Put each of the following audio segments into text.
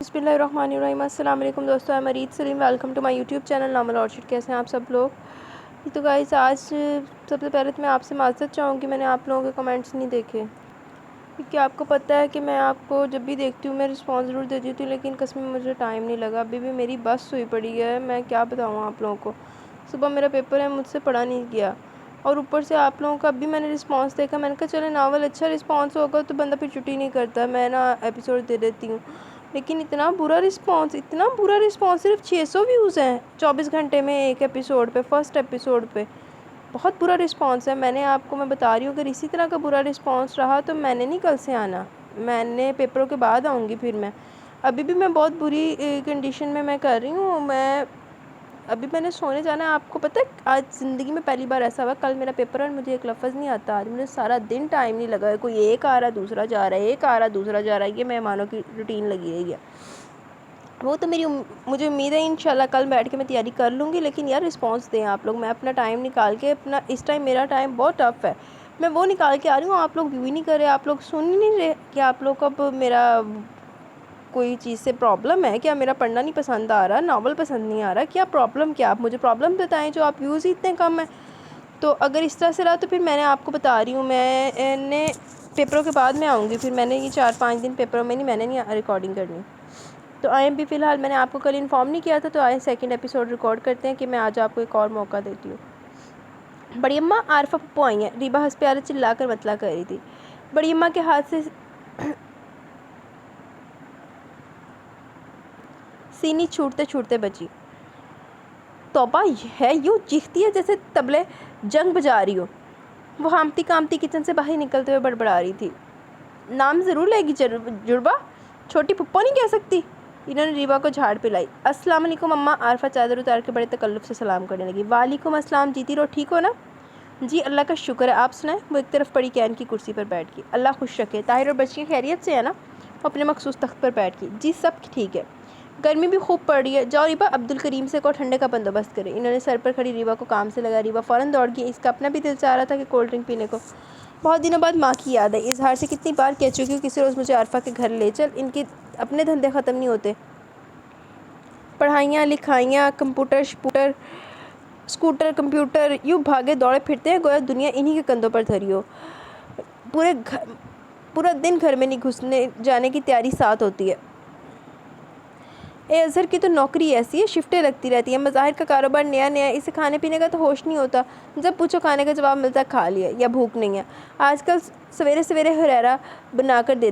بسم اللہ الرحمن الرحیم۔ السلام علیکم دوستو، I'm Areed Saleem, welcome to my YouTube channel نامل آرچڈ۔ کیسے ہیں آپ سب لوگ؟ تو گائز آج سب سے پہلے تو میں آپ سے معذرت چاہوں گی، میں نے آپ لوگوں کے کمنٹس نہیں دیکھے، کیونکہ آپ کو پتہ ہے کہ میں آپ کو جب بھی دیکھتی ہوں میں رسپانس ضرور دیتی ہوں، لیکن قسم میں مجھے ٹائم نہیں لگا۔ ابھی بھی میری بس ہوئی پڑی ہے، میں کیا بتاؤں آپ لوگوں کو۔ صبح میرا پیپر ہے، مجھ سے پڑھا نہیں گیا، اور اوپر سے آپ لوگوں کا اب بھی میں نے رسپانس دیکھا، میں نے کہا چلے ناول اچھا رسپانس ہوگا تو بندہ پھر چھٹی نہیں کرتا، میں نا ایپیسوڈ دے دیتی ہوں۔ لیکن اتنا برا رسپانس، صرف 600 ویوز ہیں 24 گھنٹے میں ایک ایپیسوڈ پہ، فرسٹ ایپیسوڈ پہ۔ بہت برا رسپانس ہے۔ میں بتا رہی ہوں اگر اسی طرح کا برا رسپانس رہا تو میں نے نہیں کل سے آنا، میں نے پیپروں کے بعد آؤں گی پھر میں۔ ابھی بھی میں بہت بری کنڈیشن میں کر رہی ہوں، ابھی میں نے سونے جانا ہے۔ آپ کو پتہ ہے آج زندگی میں پہلی بار ایسا ہوا، کل میرا پیپر ہے اور مجھے ایک لفظ نہیں آتا، آج مجھے سارا دن ٹائم نہیں لگا ہے، کوئی ایک آ رہا ہے دوسرا جا رہا ہے، ایک آ رہا ہے دوسرا جا رہا ہے، یہ مہمانوں کی روٹین لگی رہی ہے۔ وہ تو مجھے امید ہے انشاءاللہ کل بیٹھ کے میں تیاری کر لوں گی، لیکن یار رسپانس دیں آپ لوگ۔ میں اپنا ٹائم نکال کے اس ٹائم میرا ٹائم بہت ٹف ہے، میں وہ نکال کے آ رہی ہوں، آپ لوگ ویو ہی نہیں کر رہے، آپ لوگ سن ہی نہیں رہے کہ آپ لوگ کو اب میرا کوئی چیز سے پرابلم ہے کیا؟ میرا پڑھنا نہیں پسند آ رہا، ناول پسند نہیں آ رہا، کیا پرابلم؟ کیا آپ مجھے پرابلم بتائیں جو آپ ویوز ہی اتنے کم ہیں؟ تو اگر اس طرح سے رہا تو پھر میں نے آپ کو بتا رہی ہوں، میں نے پیپروں کے بعد میں آؤں گی، پھر میں نے یہ 4-5 دن پیپروں میں میں نے نہیں ریکارڈنگ کرنی۔ تو آئیں بھی فی الحال میں نے آپ کو کل انفارم نہیں کیا تھا، تو آئیں سیکنڈ ایپیسوڈ ریکارڈ کرتے ہیں کہ میں آج آپ کو ایک اور موقع دیتی ہوں۔ بڑی اماں عارفہ پپو آئی ہیں، ریبہ ہنس پیارے چلا کر مطلع کر رہی تھی۔ بڑی اماں کے ہاتھ سے سینی چھوٹتے چھوٹتے بچی۔ توبہ ہے، یوں چیختی ہے جیسے طبلے جنگ بجا رہی ہو۔ وہ ہامتی کامتی کچن سے باہر نکلتے ہوئے بڑبڑا رہی تھی۔ نام ضرور لے گی جڑبہ، چھوٹی پھپھو نہیں کہہ سکتی؟ انہوں نے ریبہ کو جھاڑ پلائی۔ السلام علیکم اماں، عارفہ چادر اتار کے بڑے تکلف سے سلام کرنے لگی۔ وعلیکم السلام، جیتی رہو، ٹھیک ہو نا؟ جی اللہ کا شکر ہے، آپ سنائیں؟ وہ ایک طرف پڑی کین کی کرسی پر بیٹھ گئی۔ اللہ خوش رکھے، طاہر اور بچی خیریت سے ہے نا؟ وہ اپنے مخصوص تخت پر بیٹھ گئی۔ جی سب ٹھیک ہے، گرمی بھی خوب پڑ رہی ہے، جاؤ ریبہ عبدالکریم سے کو ٹھنڈے کا بندوبست کرے۔ انہوں نے سر پر کھڑی ریبہ کو کام سے لگا۔ ریبہ فوراً دوڑ گئی، اس کا اپنا بھی دل چاہ رہا تھا کہ کولڈ ڈرنک پینے کو۔ بہت دنوں بعد ماں کی یاد ہے، اظہار سے کتنی بار کہہ چکی ہوں کسی روز مجھے عارفہ کے گھر لے چل، ان کے اپنے دھندے ختم نہیں ہوتے، پڑھائیاں لکھائیاں، کمپیوٹر شپوٹر اسکوٹر کمپیوٹر، یوں بھاگے دوڑے پھرتے ہیں گویا دنیا انہی کے کندھوں پر دھری ہو۔ پورا دن گھر میں نہیں گھسنے جانے کی تیاری ساتھ ہوتی ہے۔ اظہر کی تو نوکری ایسی ہے، شفٹیں لگتی رہتی ہیں، مظاہر کا کاروبار نیا نیا ہے، اسے کھانے پینے کا تو ہوش نہیں ہوتا، جب پوچھو کھانے کا جواب ملتا ہے کھا لیا یا بھوک نہیں ہے۔ آج کل سویرے سویرے ہریرا بنا کے دے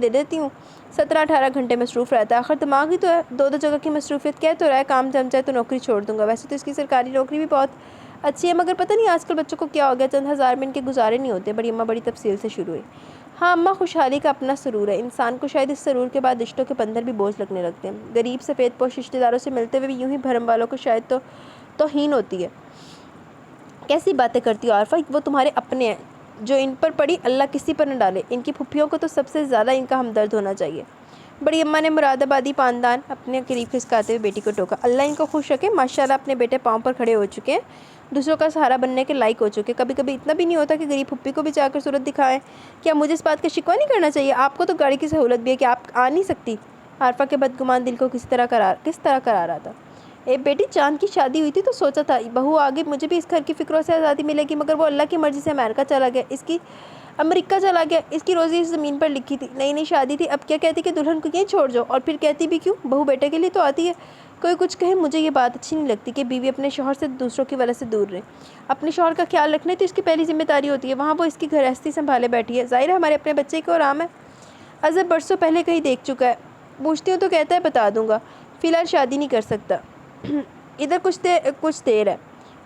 دیتی ہوں، 17-18 گھنٹے مصروف رہتا ہے، آخر دماغ ہی تو ہے، دو جگہ کی مصروفیت کہہ تو رہا ہے کام جم جائے تو نوکری چھوڑ دوں گا۔ ویسے تو اس کی سرکاری نوکری بھی بہت اچھی ہے، مگر پتہ نہیں آج کل بچوں کو کیا ہو گیا، چند ہزار میں ان کے گزارے نہیں ہوتے۔ بڑی اماں بڑی تفصیل سے شروع ہوئی۔ ہاں اماں، خوشحالی کا اپنا سرور ہے، انسان کو شاید اس سرور کے بعد رشتوں کے بندھن بھی بوجھ لگنے لگتے ہیں۔ غریب سفید پوش رشتہ داروں سے ملتے ہوئے بھی یوں ہی بھرم والوں کو شاید توہین ہوتی ہے۔ کیسی باتیں کرتی ہو عارفہ، وہ تمہارے اپنے ہیں، جو ان پر پڑی اللہ کسی پر نہ ڈالے، ان کی پھپھیوں کو تو سب سے زیادہ ان کا ہمدرد ہونا چاہیے۔ بڑی اماں نے مراد آبادی پاندان اپنے قریب کھسکاتے ہوئے بیٹی کو ٹوکا۔ اللہ ان کو خوش رکھے، ماشاءاللہ اپنے بیٹے پاؤں پر کھڑے ہو چکے ہیں، دوسروں کا سہارا بننے کے لائق ہو چکے۔ کبھی کبھی اتنا بھی نہیں ہوتا کہ غریب پھپھی کو بھی جا کر صورت دکھائیں۔ کیا مجھے اس بات کا شکوہ نہیں کرنا چاہیے؟ آپ کو تو گاڑی کی سہولت بھی ہے کہ آپ آ نہیں سکتی؟ عارفہ کے بدگمان دل کو کس طرح کرا رہا تھا۔ اے بیٹی، چاند کی شادی ہوئی تھی تو سوچا تھا بہو آگے مجھے بھی اس گھر کی فکروں سے آزادی ملے گی، مگر وہ اللہ کی مرضی سے امریکہ چلا گیا، اس کی روزی اس زمین پر لکھی تھی، نئی شادی تھی، اب کیا کہتی کہ دلہن کو یہیں چھوڑ جاؤ، اور پھر کہتی بھی کیوں؟ بہو بیٹے کے لیے تو آتی ہے۔ کوئی کچھ کہے، مجھے یہ بات اچھی نہیں لگتی کہ بیوی اپنے شوہر سے دوسروں کی وجہ سے دور رہے۔ اپنے شوہر کا خیال رکھنا تو اس کی پہلی ذمہ داری ہوتی ہے، وہاں وہ اس کی گھرستی سنبھالے بیٹھی ہے، ظاہر ہے ہمارے اپنے بچے کو آرام ہے۔ اظہر برسوں پہلے کہیں دیکھ چکا ہے، پوچھتی ہوں تو کہتا ہے بتا دوں گا، فی الحال شادی نہیں کر سکتا۔ ادھر کچھ دیر ہے۔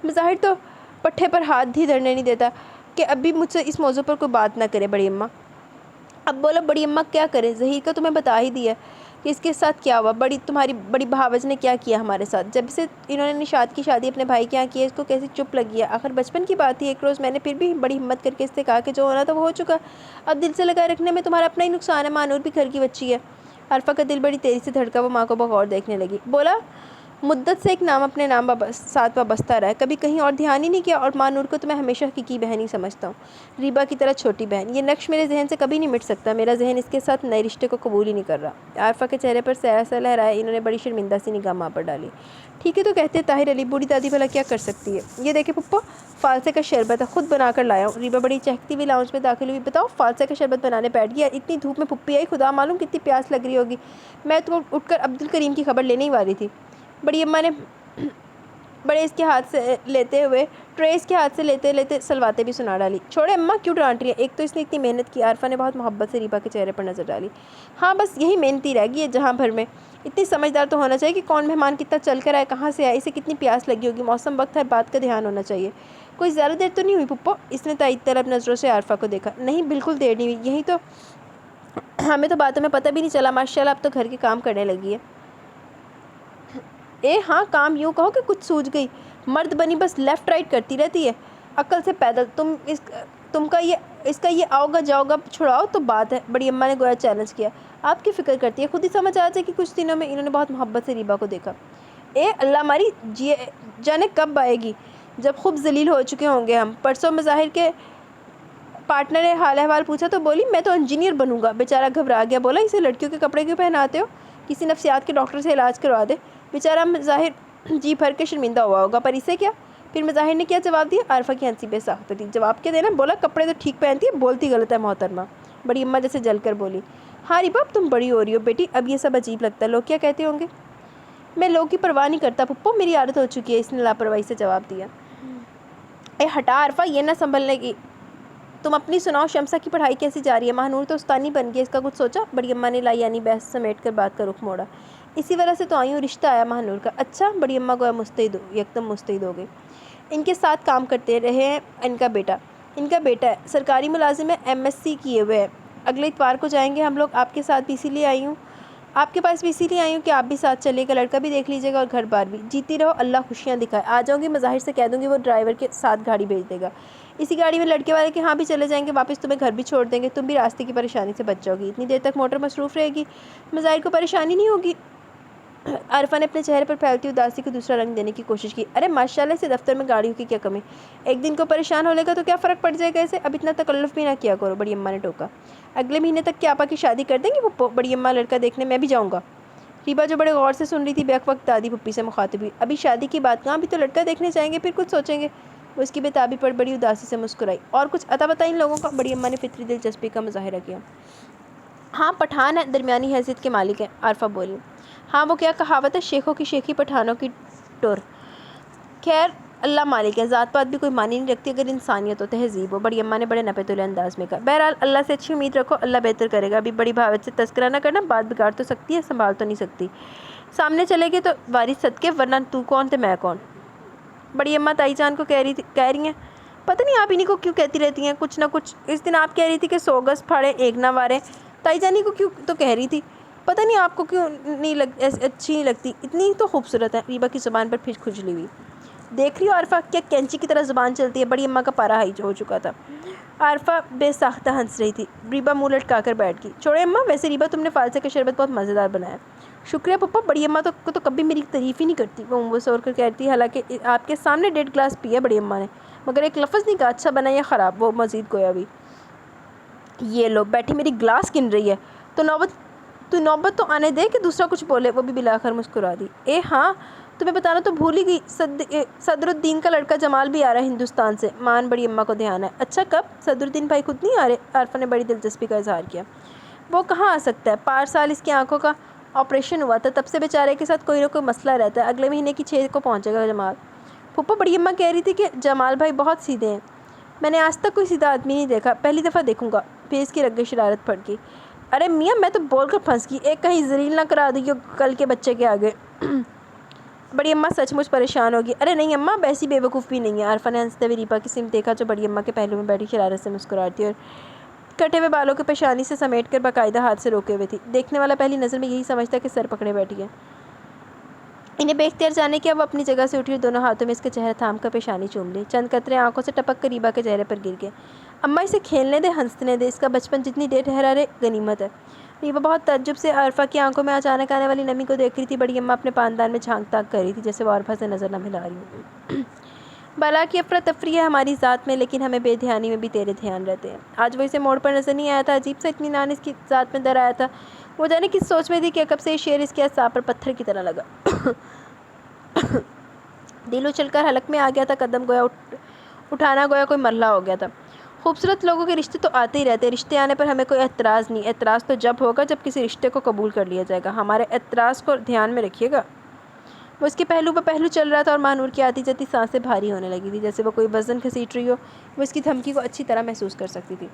مظاہر تو پٹھے پر ہاتھ بھی دھرنے نہیں دیتا کہ اب بھی مجھ سے اس موضوع پر کوئی بات نہ کرے۔ بڑی اماں اب بولو بڑی اماں کیا کریں؟ ظہیر کا تمہیں بتا ہی دیا کہ اس کے ساتھ کیا ہوا، تمہاری بڑی بھاوج نے کیا کیا ہمارے ساتھ، جب سے انہوں نے نشاط کی شادی اپنے بھائی کے یہاں کی ہے، اس کو کیسی چپ لگی ہے۔ آخر بچپن کی بات تھی، ایک روز میں نے پھر بھی بڑی ہمت کر کے اس سے کہا کہ جو ہونا تھا وہ ہو چکا، اب دل سے لگائے رکھنے میں تمہارا اپنا ہی نقصان ہے، مانور بھی گھر کی بچی ہے۔ عارفہ کا دل بڑی تیزی سے دھڑکا، وہ ماں کو بغور دیکھنے لگی۔ بولا مدت سے ایک نام اپنے نام ساتھ وابستہ رہا ہے، کبھی کہیں اور دھیان ہی نہیں کیا، اور ماں نور کو تو میں ہمیشہ حقیقی بہن ہی سمجھتا ہوں، ریبا کی طرح چھوٹی بہن۔ یہ نقش میرے ذہن سے کبھی نہیں مٹ سکتا، میرا ذہن اس کے ساتھ نئے رشتے کو قبول ہی نہیں کر رہا۔ عارفہ کے چہرے پر سا لہرایا، انہوں نے بڑی شرمندہ سی نگاہ ماں پر ڈالی۔ ٹھیک ہے تو کہتے طاہر علی، بوڑھی دادی بھلا کیا کر سکتی ہے؟ یہ دیکھیں پپا، فالسے کا شربت ہے، خود بنا کر لایا ہوں۔ ریبا بڑی چہکتی ہوئی لاؤنج میں داخل ہوئی۔ بتاؤ، فالسے کا شربت بنانے بیٹھ گیا؟ اتنی دھوپ میں پھپھی آئی، خدا معلوم کتنی پیاس لگ رہی ہوگی۔ میں تو اٹھ کر عبدالکریم کی خبر لینے ہی والی تھی۔ بڑی اماں نے ٹرے اس کے ہاتھ سے لیتے سلواتیں بھی سنا ڈالی۔ چھوڑے اماں، کیوں ڈانٹ رہی ہیں؟ ایک تو اس نے اتنی محنت کی۔ عارفہ نے بہت محبت سے ریبا کے چہرے پر نظر ڈالی۔ ہاں بس یہی محنتی رہ گئی ہے جہاں بھر میں۔ اتنی سمجھدار تو ہونا چاہیے کہ کون مہمان کتنا چل کر آئے، کہاں سے آئے، اسے کتنی پیاس لگی ہوگی، موسم، وقت، ہر بات کا دھیان ہونا چاہیے۔ کوئی زیادہ دیر تو نہیں ہوئی پپا؟ اس نے تائید طلب نظروں سے عارفہ کو دیکھا۔ نہیں، بالکل دیر نہیں ہوئی، یہی تو ہمیں تو باتوں میں پتہ بھی نہیں چلا۔ ماشاء اللہ اب تو گھر کے کام کرنے لگی ہے۔ ہاں، کام یوں کہو کہ کچھ سوج گئی، مرد بنی بس لیفٹ رائٹ کرتی رہتی ہے، عقل سے پیدل۔ اس کا یہ آؤ گا جاؤ گا چھڑاؤ تو بات ہے۔ بڑی اماں نے گویا چیلنج کیا۔ آپ کی فکر کرتی ہے، خود ہی سمجھ آ جائے کہ کچھ دنوں میں۔ انہوں نے بہت محبت سے ریبا کو دیکھا۔ اللہ ماری جانے کب آئے گی، جب خوب ذلیل ہو چکے ہوں گے ہم۔ پرسوں مظاہر کے پارٹنر نے حال احوال پوچھا تو بولی میں تو انجینئر بنوں گا۔ بیچارہ گھبرا گیا، بولا اسے لڑکیوں کے کپڑے کیوں پہناتے ہو، کسی نفسیات کے ڈاکٹر سے علاج کروا دے۔ بیچارہ مظاہر جی بھر کے شرمندہ ہوا ہوگا، پر اسے کیا؟ پھر مظاہر نے کیا جواب دیا؟ عارفہ کی ہنسی بے ساختہ تھی۔ جواب کیا دینا، بولا کپڑے تو ٹھیک پہنتی ہے، بولتی غلط ہے محترمہ۔ بڑی اماں جیسے جل کر بولی۔ ہاں ریبا، تم بڑی ہو رہی ہو بیٹی، اب یہ سب عجیب لگتا ہے، لوگ کیا کہتے ہوں گے؟ میں لوگ کی پرواہ نہیں کرتا پپو، میری عادت ہو چکی ہے، اس نے لاپرواہی سے جواب دیا۔ ہٹا عارفہ، یہ نہ سنبھلنے کی۔ تم اپنی سناؤ، شمسہ کی پڑھائی کیسی جا رہی ہے؟ ماہنور تو استانی بن گیا، اس کا کچھ سوچا؟ بڑی اماں نے لایانی بحث سمیٹ کر بات کا رخ موڑا۔ اسی وجہ سے تو آئی ہوں، رشتہ آیا ماہنور کا۔ اچھا، بڑی اماں گویا یکدم مستعد ہو گئی۔ ان کے ساتھ کام کرتے رہے ہیں ان کا بیٹا ہے، سرکاری ملازم ہے، MSc کیے ہوئے ہے۔ اگلے اتوار کو جائیں گے ہم لوگ، آپ کے ساتھ بھی اسی لیے آئی ہوں، آپ کے پاس بھی اسی لیے آئی ہوں کہ آپ بھی ساتھ چلے گا، لڑکا بھی دیکھ لیجیے گا اور گھر بار بھی۔ جیتی رہو، اللہ خوشیاں دکھائے۔ آ جاؤں گی، مظاہر سے کہہ دوں گی وہ ڈرائیور کے ساتھ گاڑی بھیج دے گا، اسی گاڑی میں لڑکے والے کے ہاں بھی چلے جائیں گے، واپس تمہیں گھر بھی چھوڑ دیں گے، تم بھی راستے کی پریشانی سے بچ جاؤ گی۔ اتنی دیر تک موٹر مصروف رہے گی، مظاہر کو پریشانی نہیں ہوگی۔ عارفہ نے اپنے چہرے پر پھیلتی اداسی کو دوسرا رنگ دینے کی کوشش کی۔ ارے ماشاءاللہ، اسے دفتر میں گاڑیوں کی کیا کمی، ایک دن کو پریشان ہو لے گا تو کیا فرق پڑ جائے گا اسے، اب اتنا تکلف بھی نہ کیا کرو۔ بڑی اماں نے ٹوکا۔ اگلے مہینے تک کیا آپا کی شادی کر دیں گی پپو؟ بڑی اماں لڑکا دیکھنے میں بھی جاؤں گا۔ ریبا جو بڑے غور سے سن رہی تھی، بیک وقت دادی پھپھی سے مخاطب ہوئی۔ ابھی شادی کی بات کہاں، ابھی تو لڑکا دیکھنے جائیں گے، پھر کچھ سوچیں گے۔ وہ اس کی بےتابی پر بڑی اداسی سے مسکرائی۔ اور کچھ عطا بتا ان لوگوں کا؟ بڑی اماں نے فطری دلچسپی کا مظاہرہ کیا۔ ہاں، پٹھان ہے، درمیانی حیثیت کے مالک ہیں، عارفہ بولی۔ ہاں، وہ کیا کہاوت ہے، شیخوں کی شیخی پٹھانوں کی ٹور۔ خیر، اللہ مالک ہے، ذات پات بھی کوئی معنی نہیں رکھتی اگر انسانیت و تہذیب ہو۔ بڑی اماں نے بڑے نپے تلے انداز میں کہا۔ بہرحال اللہ سے اچھی امید رکھو، اللہ بہتر کرے گا۔ ابھی بڑی بھاوت سے تذکرہ نہ کرنا، بات بگاڑ تو سکتی ہے، سنبھال تو نہیں سکتی۔ سامنے چلے گئے تو وارث صدقے، ورنہ تو کون تے میں کون؟ بڑی اماں تائی جان کو کہہ رہی ہیں، پتہ نہیں آپ انہیں کو کیوں کہتی رہتی ہیں کچھ نہ کچھ۔ اس دن آپ کہہ رہی تھی کہ 100 گز پھاڑے ایک نہ وارے، تائی جانی کو کیوں تو کہہ رہی تھی، پتہ نہیں آپ کو کیوں نہیں اچھی نہیں لگتی، اتنی تو خوبصورت ہے۔ ریبا کی زبان پر پھر کھجلی ہوئی۔ دیکھ رہی ہو عارفہ، کیا کینچی کی طرح زبان چلتی ہے؟ بڑی اماں کا پارا ہائی ہو چکا تھا۔ عارفہ بے ساختہ ہنس رہی تھی۔ ریبا منہ لٹکا کر بیٹھ گئی۔ چھوڑے اماں، ویسے ریبا تم نے فالسے کا شربت بہت مزیدار بنایا۔ شکریہ پپا، بڑی اماں تو کبھی میری تعریف ہی نہیں کرتی، وہ منہ سور کر کہتی ہے، حالانکہ آپ کے سامنے 1.5 گلاس پیا بڑی اماں نے، مگر ایک لفظ نہیں کہا اچھا بنا یا خراب۔ وہ مزید گویا بھی۔ یہ لو بیٹھی میری گلاس گن رہی ہے، تو نوبت تو آنے دے کہ دوسرا کچھ بولے۔ وہ بھی بلاخر مسکرا دی۔ ہاں، تمہیں بتانا تو بھول ہی گئی، صدر الدین کا لڑکا جمال بھی آ رہا ہے ہندوستان سے۔ مان بڑی اماں کو دھیان ہے۔ اچھا، کب؟ صدر الدین بھائی خود نہیں آ رہے؟ عارفہ نے بڑی دلچسپی کا اظہار کیا۔ وہ کہاں آ سکتا ہے، پار اس کی آنکھوں کا آپریشن ہوا تھا، تب سے بیچارے کے ساتھ کوئی نہ کوئی مسئلہ رہتا ہے، اگلے مہینے کی 6 کو پہنچے گا جمال۔ پھپھو، بڑی اماں کہہ رہی تھی کہ جمال بھائی بہت سیدھے ہیں، میں نے آج تک کوئی سیدھا آدمی نہیں دیکھا، پہلی دفعہ دیکھوں گا۔ پھر اس کی رگیں شرارت پھٹ گئی۔ ارے میاں، میں تو بول کر پھنس گئی، ایک کہیں ذلیل نہ کرا دی کل کے بچے کے آگے۔ بڑی اماں سچ مچ پریشان ہوگی۔ ارے نہیں اماں، ایسی بے وقوف بھی نہیں ہے۔ عارفہ نے ہنستے ہوئے ریبا کی سمت دیکھا جو بڑی اماں کے پہلو میں بیٹھی شرارت سے مسکراتی اور کٹے ہوئے بالوں کو پیشانی سے سمیٹ کر باقاعدہ ہاتھ سے روکے ہوئے تھی۔ دیکھنے والا پہلی نظر میں یہی سمجھتا کہ سر پکڑے بیٹھی ہے۔ انہیں بے اختیار جانے کیا، وہ اپنی جگہ سے اٹھی اور دونوں ہاتھوں میں اس کا چہرہ تھام کر پیشانی چوم لی۔ چند قطرے آنکھوں سے ٹپک کر ریبا کے چہرے پر گر گئے۔ اماں اسے کھیلنے دے، ہنسنے دے، اس کا بچپن جتنی دیر ٹھہرا رہے غنیمت ہے۔ ریوا بہت تعجب سے عارفہ کی آنکھوں میں اچانک آنے والی نمی کو دیکھ رہی تھی۔ بڑی اماں اپنے پاندان میں جھانک تاک کر رہی تھی جیسے وہ عارفہ سے نظر نہ ملا رہی۔ بالا کی افراتفری ہے ہماری ذات میں، لیکن ہمیں بے دھیانی میں بھی تیرے دھیان رہتے ہیں۔ آج وہ اسے موڑ پر نظر نہیں آیا تھا، عجیب سا اطمینان اس کی ذات میں در آیا تھا۔ وہ جانے کس سوچ میں تھی کہ کب سے یہ شعر اس کے اعصاب پر پتھر کی طرح لگا۔ دل اچھل کر حلق میں آ گیا تھا، قدم گویا اٹھانا گویا کوئی مرحلہ ہو گیا تھا۔ خوبصورت لوگوں کے رشتے تو آتے ہی رہتے ہیں، رشتے آنے پر ہمیں کوئی اعتراض نہیں۔ اعتراض تو جب ہوگا جب کسی رشتے کو قبول کر لیا جائے گا۔ ہمارے اعتراض کو دھیان میں رکھیے گا۔ وہ اس کے پہلو پہ پہلو چل رہا تھا اور مانور کی آتی جاتی سانسیں بھاری ہونے لگی تھی، جیسے وہ کوئی وزن گھسیٹ رہی ہو۔ وہ اس کی دھمکی کو اچھی طرح محسوس کر سکتی تھی۔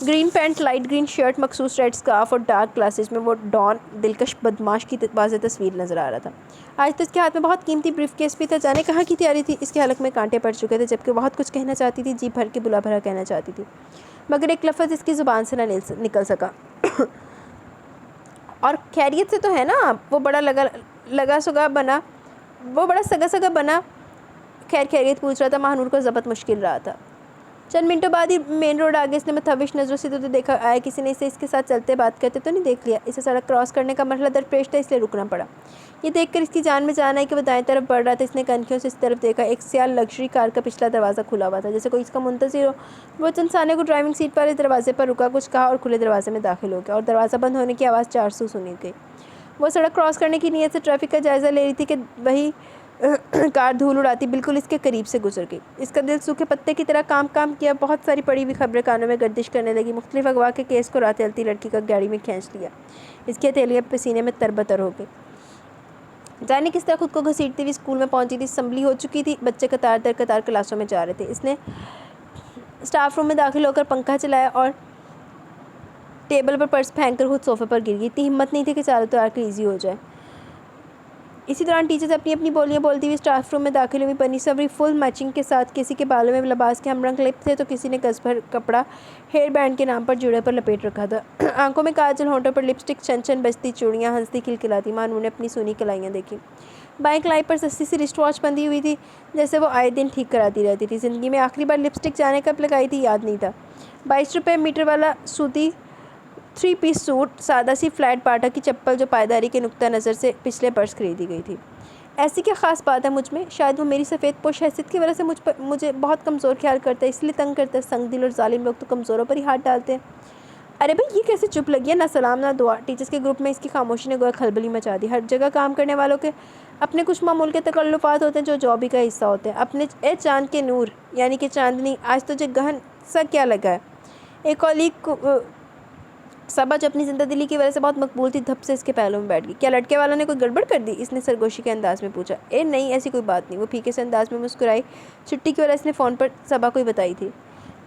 Green pant, light green shirt, مخصوص ریڈ اسکارف اور ڈارک گلاسز میں وہ ڈان دلکش بدماش کی واضح تصویر نظر آ رہا تھا۔ آج تو اس کے ہاتھ میں بہت قیمتی بریف کیس بھی تھا، جانے کہاں کی تیاری تھی۔ اس کے حلق میں کانٹے پڑ چکے تھے، جبکہ بہت کچھ کہنا چاہتی تھی، جی بھر کے بلا بھرا کہنا چاہتی تھی، مگر ایک لفظ اس کی زبان سے نہ نکل سکا۔ اور خیریت سے تو ہے نا آپ؟ وہ بڑا سگا سگا بنا خیریت پوچھ رہا تھا۔ مہنور کو ضبط مشکل رہا تھا۔ چند منٹوں بعد ہی مین روڈ آگے اس نے متحوش نظروں سے تو دیکھا آیا کسی نے اسے اس کے ساتھ چلتے بات کرتے تو نہیں دیکھ لیا۔ اسے سڑک کراس کرنے کا مرحلہ درپیش تھا، اس لیے رکنا پڑا۔ یہ دیکھ کر اس کی جان میں جان آئی کہ وہ دائیں طرف بڑھ رہا تھا۔ اس نے کنکھیوں سے اس طرف دیکھا، ایک سیاہ لگژری کار کا پچھلا دروازہ کھلا ہوا تھا، جیسے کوئی اس کا منتظر ہو۔ وہ چند ثانیے کو ڈرائیونگ سیٹ والے دروازے پر رکا، کچھ کہا اور کھلے دروازے میں داخل ہو گیا، اور دروازہ بند ہونے کی آواز 400 سنی گئی۔ وہ سڑک کراس کرنے کی نیت سے ٹریفک کا جائزہ لے رہی تھی کہ وہی کار دھول اڑاتی بالکل اس کے قریب سے گزر گئی۔ اس کا دل سوکھے پتے کی طرح کام کیا، بہت ساری پڑی ہوئی خبریں کانوں میں گردش کرنے لگی۔ مختلف اغوا کے کیس کو رات چلتی لڑکی کا گاڑی میں کھینچ لیا۔ اس کی ہتھیلیاں پسینے میں تربتر ہو گئی۔ جانے کس طرح خود کو گھسیٹتی ہوئی اسکول میں پہنچی تھی۔ اسمبلی ہو چکی تھی، بچے قطار در قطار کلاسوں میں جا رہے تھے۔ اس نے اسٹاف روم میں داخل ہو کر پنکھا چلایا اور ٹیبل پر پرس پھینک کر خود صوفے پر گر گئی۔ اتنی ہمت نہیں تھی کہ چاروں طرح کی ایزی ہو جائے۔ اسی دوران ٹیچرز اپنی اپنی بولیاں بولتی ہوئی اسٹاف روم میں داخل ہوئی، بنی سوری فل میچنگ کے ساتھ۔ کسی کے بالوں میں لباس کے ہم رنگ کلپ تھے تو کسی نے گز بھر کپڑا ہیئر بینڈ کے نام پر جوڑے پر لپیٹ رکھا تھا۔ آنکھوں میں کاجل، ہونٹوں پر لپسٹک، چھن چھن بجتی چوڑیاں ہنستی کھلکھلاتی۔ مانو نے اپنی سونی کلائیاں دیکھی۔ بائیں کلائی پر سستی سی رسٹ واچ بندھی ہوئی تھی، جیسے وہ آئے دن ٹھیک کراتی رہتی تھی۔ زندگی میں آخری بار لپسٹک جانے کب لگائی تھی یاد نہیں تھا۔ 22 روپے میٹر والا سوتی 3 پیس سوٹ، سادہ سی فلیٹ باٹا کی چپل جو پائیداری کے نقطہ نظر سے پچھلے برس خریدی گئی تھی۔ ایسی کیا خاص بات ہے مجھ میں؟ شاید وہ میری سفید پوش حیثیت کی وجہ سے مجھے بہت کمزور خیال کرتا ہے، اس لیے تنگ کرتا ہے۔ سنگ دل اور ظالم لوگ تو کمزوروں پر ہی ہاتھ ڈالتے ہیں۔ ارے بھائی، یہ کیسے چپ لگی ہے؟ نہ سلام نہ دعا۔ ٹیچرز کے گروپ میں اس کی خاموشی نے گویا کھلبلی مچا دی۔ ہر جگہ کام کرنے والوں کے اپنے کچھ معمول کے تکلفات ہوتے ہیں جو جاب ہی کا حصہ ہوتے ہیں۔ اپنے اے چاند کے نور، یعنی کہ چاندنی، آج تجھے گہن سا کیا لگا ہے؟ ایک کولیگ صبا جو اپنی زندہ دلی کی وجہ سے بہت مقبول تھی، دھپ سے اس کے پہلو میں بیٹھ گئی۔ کیا لڑکے والوں نے کوئی گڑبڑ کر دی؟ اس نے سرگوشی کے انداز میں پوچھا۔ نہیں، ایسی کوئی بات نہیں، وہ پھیکے سے انداز میں مسکرائی۔ چھٹی کی وجہ اس نے فون پر صبا کو ہی بتائی تھی۔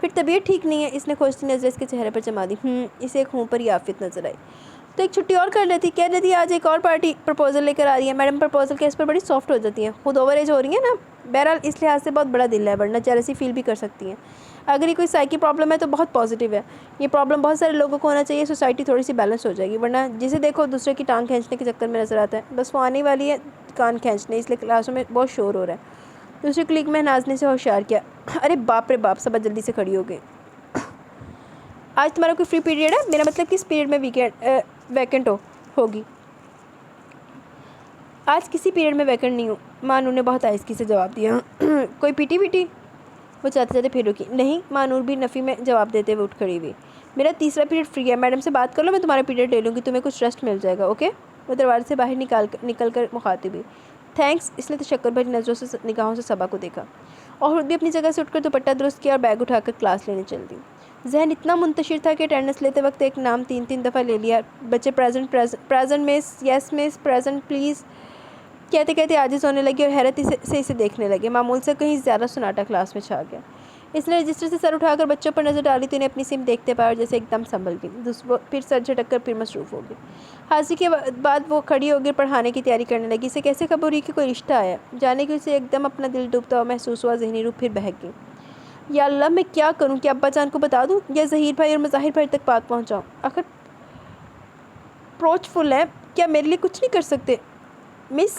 پھر طبیعت ٹھیک نہیں ہے؟ اس نے کھوجتی نظر اس کے چہرے پر جما دی۔ اسے ایک ہوں پر ہی عافیت نظر آئی۔ تو ایک چھٹی اور کر لیتی۔ کہہ رہی تھی آج ایک اور پارٹی پرپوزل لے کر آ رہی ہے۔ میڈم پرپوزل کیس پر بڑی سافٹ ہو جاتی ہیں، خود اوور ایج ہو رہی ہیں نا۔ بہرحال اس لحاظ سے بہت بڑا دل ہے، ورنہ جیلسی فیل بھی کر سکتی ہیں۔ اگر یہ کوئی سائیکی پرابلم ہے تو بہت پازیٹیو ہے۔ یہ پرابلم بہت سارے لوگوں کو ہونا چاہیے، سوسائٹی تھوڑی سی بیلنس ہو جائے گی، ورنہ جسے دیکھو دوسرے کی ٹانگ کھینچنے کے چکر میں نظر آتا ہے۔ بس وہ آنے والی ہے کان کھینچنے، اس لیے کلاسوں میں بہت شور ہو رہا ہے۔ دوسرے کلیگ میں نازنے سے ہوشیار کیا۔ ارے باپ رے باپ، صبا جلدی سے کھڑی ہو گئی۔ آج تمہارا کوئی فری پیریڈ ہے؟ میرا مطلب کس پیریڈ میں ویکنٹ ہوگی؟ آج کسی پیریڈ میں ویکنٹ نہیں ہوں، مانور نے بہت آہستگی سے جواب دیا۔ کوئی پی ٹی وی ٹی؟ وہ چاہتے چاہتے پھر رکی۔ نہیں، مانور بھی نفی میں جواب دیتے ہوئے اٹھ کھڑی ہوئی۔ میرا تیسرا پیریڈ فری ہے، میڈم سے بات کر لو، میں تمہارا پیریڈ لے لوں گی، تمہیں کچھ ریسٹ مل جائے گا، اوکے؟ وہ دروازے سے باہر نکل کر مخاطب ہوئی۔ تھینکس۔ اس نے تشکر بھری نگاہوں سے صبا کو دیکھا اور خود بھی اپنی جگہ سے اٹھ کر دوپٹہ درست کیا اور بیگ اٹھا کر کلاس لینے چل دی۔ ذہن اتنا منتشر تھا کہ اٹینڈنس لیتے وقت ایک نام 3 دفعہ لے لیا۔ بچے present miss, yes miss, present please کہتے کہتے عاجز ہونے لگے اور حیرت سے اسے دیکھنے لگے۔ معمول سے کہیں زیادہ سناٹا کلاس میں چھا گیا۔ اس نے رجسٹر سے سر اٹھا کر بچوں پر نظر ڈالی تو انہیں اپنی سم دیکھتے پایا اور جیسے ایک دم سنبھل گئی، پھر سر جھٹک کر پھر مصروف ہو گئی۔ حاضری کے بعد وہ کھڑی ہو کر پڑھانے کی تیاری کرنے لگی۔ اسے کیسے خبر ہوئی کہ کوئی رشتہ آیا؟ جانے کہ اسے ایک دم اپنا دل ڈوبتا ہوا محسوس ہوا، ذہنی روح پھر بہک گئی۔ یا اللہ، میں کیا کروں؟ کہ ابا جان کو بتا دوں یا ظہیر بھائی اور مظاہر بھائی تک بات پہنچاؤں؟ آخر اپروچ فل ہے، کیا میرے لیے کچھ نہیں کر سکتے؟ مس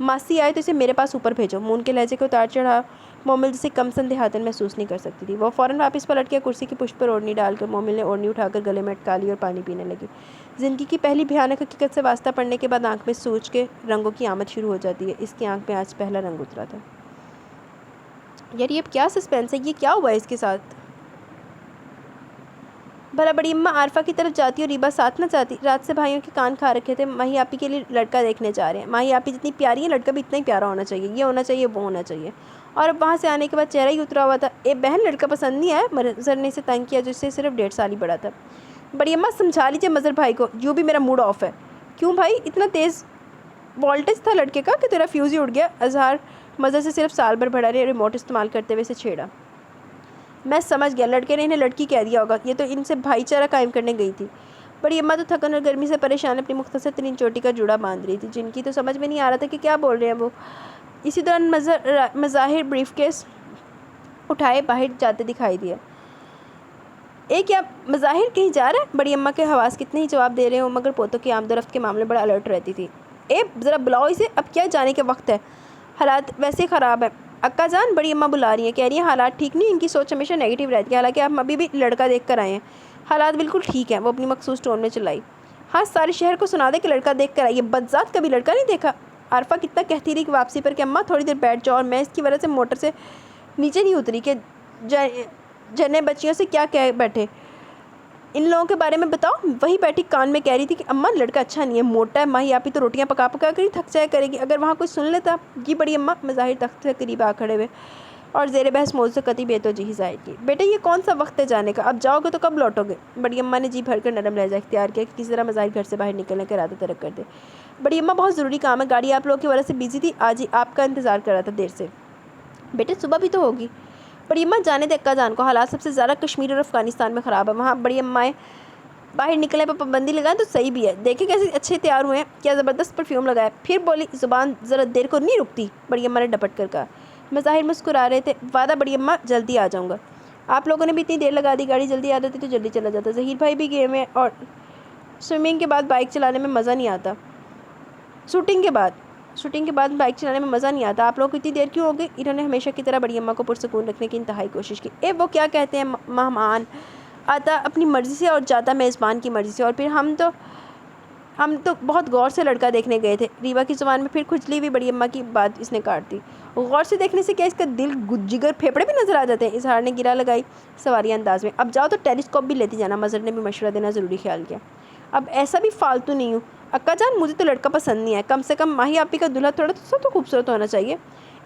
ماسی آئے تو اسے میرے پاس اوپر بھیجو۔ مون کے لہجے کو اتار چڑھا مومل جسے کم سن دیہاتن محسوس نہیں کر سکتی تھی۔ وہ فوراً واپس پلٹ کے کرسی کی پشت پر اوڑھنی ڈال کر مومل نے اوڑھنی اٹھا کر گلے میں اٹکا لی اور پانی پینے لگی۔ زندگی کی پہلی بھیانک حقیقت سے واسطہ پڑنے کے بعد آنکھ میں سوچ کے رنگوں کی آمد شروع ہو جاتی ہے۔ اس کی آنکھ میں آج پہلا رنگ اترا تھا۔ یار یہ کیا سسپینس ہے، یہ کیا ہوا ہے اس کے ساتھ؟ بھلا بڑی اماں عارفہ کی طرف جاتی اور ریبا ساتھ نہ جاتی؟ رات سے بھائیوں کے کان کھا رکھے تھے، ماہی آپی کے لیے لڑکا دیکھنے جا رہے ہیں۔ ماہی آپی جتنی پیاری ہے، لڑکا بھی اتنا ہی پیارا ہونا چاہیے، یہ ہونا چاہیے، وہ ہونا چاہیے۔ اور اب وہاں سے آنے کے بعد چہرہ ہی اترا ہوا تھا۔ اے بہن، لڑکا پسند نہیں آیا؟ مظہر نے اسے تنگ کیا جو اس سے صرف 1.5 سال ہی بڑا تھا۔ بڑی اماں سمجھا لیجیے مظہر بھائی کو، یوں بھی میرا موڈ آف ہے۔ کیوں بھائی، اتنا تیز وولٹیج تھا لڑکے کا کہ تیرا فیوز ہی اڑ گیا؟ اظہار مظہر سے صرف سال بھر بڑا رہے، ریموٹ استعمال کرتے ہوئے اسے چھیڑا۔ میں سمجھ گیا، لڑکے نے انہیں لڑکی کہہ دیا ہوگا، یہ تو ان سے بھائی چارہ قائم کرنے گئی تھی۔ بڑی اماں تو تھکن اور گرمی سے پریشان اپنی مختصر ترین چوٹی کا جوڑا باندھ رہی تھی، جن کی تو سمجھ میں نہیں آ رہا تھا کہ کیا بول رہے ہیں وہ۔ اسی دوران مظاہر بریف کیس اٹھائے باہر جاتے دکھائی دیا۔ کیا مظاہر کہیں جا رہا ہے؟ بڑی اماں کے حواس کتنے ہی جواب دے رہے ہوں مگر پوتوں کی آمد و رفت کے معاملے بڑا الرٹ رہتی تھی۔ ذرا بلاؤ اسے، اب کیا جانے کا وقت ہے، حالات ویسے ہی خراب ہیں۔ اکا جان، بڑی اماں بلا رہی ہیں، کہہ رہی ہیں حالات ٹھیک نہیں، ان کی سوچ ہمیشہ نیگیٹو رہتی ہے، حالانکہ آپ ابھی بھی لڑکا دیکھ کر آئے ہیں۔ حالات بالکل ٹھیک ہیں، وہ اپنی مخصوص ٹون میں چلائی۔ ہاں، سارے شہر کو سنا دے کہ لڑکا دیکھ کر آئیے، بدذات کبھی لڑکا نہیں دیکھا۔ عارفہ کتنا کہتی رہی کہ واپسی پر کہ اماں تھوڑی دیر بیٹھ جاؤ، اور میں اس کی وجہ سے موٹر سے نیچے نہیں اتری کہ جنے بچیوں سے کیا کہہ بیٹھے، ان لوگوں کے بارے میں بتاؤ۔ وہی بیٹھی کان میں کہہ رہی تھی کہ اماں لڑکا اچھا نہیں ہے، موٹا ہے، ماہی آپی تو روٹیاں پکا پکا کر ہی تھک جایا کرے گی، اگر وہاں کوئی سن لیتا۔ جی بڑی اماں، مظاہر تخت سے قریب آ کھڑے ہوئے اور زیر بحث موضوع سے قطعی بے توجہی ظاہر کی۔ بیٹے یہ کون سا وقت ہے جانے کا، اب جاؤ گے تو کب لوٹو گے؟ بڑی اماں نے جی بھر کر نرم لہجہ اختیار کیا کہ کسی طرح مظاہر گھر سے باہر نکلنے کا ارادہ ترک کر دے۔ بڑی اماں بہت ضروری کام ہے، گاڑی آپ لوگوں کی وجہ سے بزی تھی، آج ہی آپ کا انتظار کر رہا تھا دیر سے۔ بیٹے صبح بھی تو ہوگی۔ بڑی اماں جانے دے اکا جان کو، حالات سب سے زیادہ کشمیر اور افغانستان میں خراب ہے، وہاں بڑی امائیں باہر نکلنے پر پابندی لگائیں تو صحیح بھی ہے۔ دیکھیں کیسے اچھے تیار ہوئے ہیں، کیا زبردست پرفیوم لگایا۔ پھر بولی، زبان ذرا دیر کو نہیں رکتی، بڑی اماں نے ڈپٹ کر کہا۔ مظاہر مسکرا رہے تھے۔ وعدہ بڑی اماں، جلدی آ جاؤں گا۔ آپ لوگوں نے بھی اتنی دیر لگا دی، گاڑی جلدی آ جاتی تو جلدی چلا جاتا۔ ظہیر بھائی بھی گئے میں، اور سوئمنگ کے بعد بائک چلانے میں مزہ نہیں آتا، شوٹنگ کے بعد بائک چلانے میں مزہ نہیں آتا۔ آپ لوگ اتنی دیر کیوں ہو گئی؟ انہوں نے ہمیشہ کی طرح بڑی اماں کو پرسکون رکھنے کی انتہائی کوشش کی۔ وہ کیا کہتے ہیں، مہمان آتا اپنی مرضی سے اور جاتا میزبان کی مرضی سے، اور پھر ہم تو بہت غور سے لڑکا دیکھنے گئے تھے۔ ریوا کی زبان میں پھر کھجلی ہوئی، بڑی اماں کی بات اس نے کاٹ دی۔ غور سے دیکھنے سے کیا اس کا دل، جگر، پھیپڑے بھی نظر آ جاتے ہیں؟ اظہار نے گرا لگائی سواریہ انداز میں۔ اب جاؤ تو ٹیلیسکوپ بھی لیتی جانا، مظہر نے بھی مشورہ دینا ضروری خیال کیا۔ اب ایسا بھی فالتو نہیں ہوں اکا جان، مجھے تو لڑکا پسند نہیں ہے، کم سے کم ماہی آپی کا دلہا تھوڑا تو خوبصورت ہونا چاہیے۔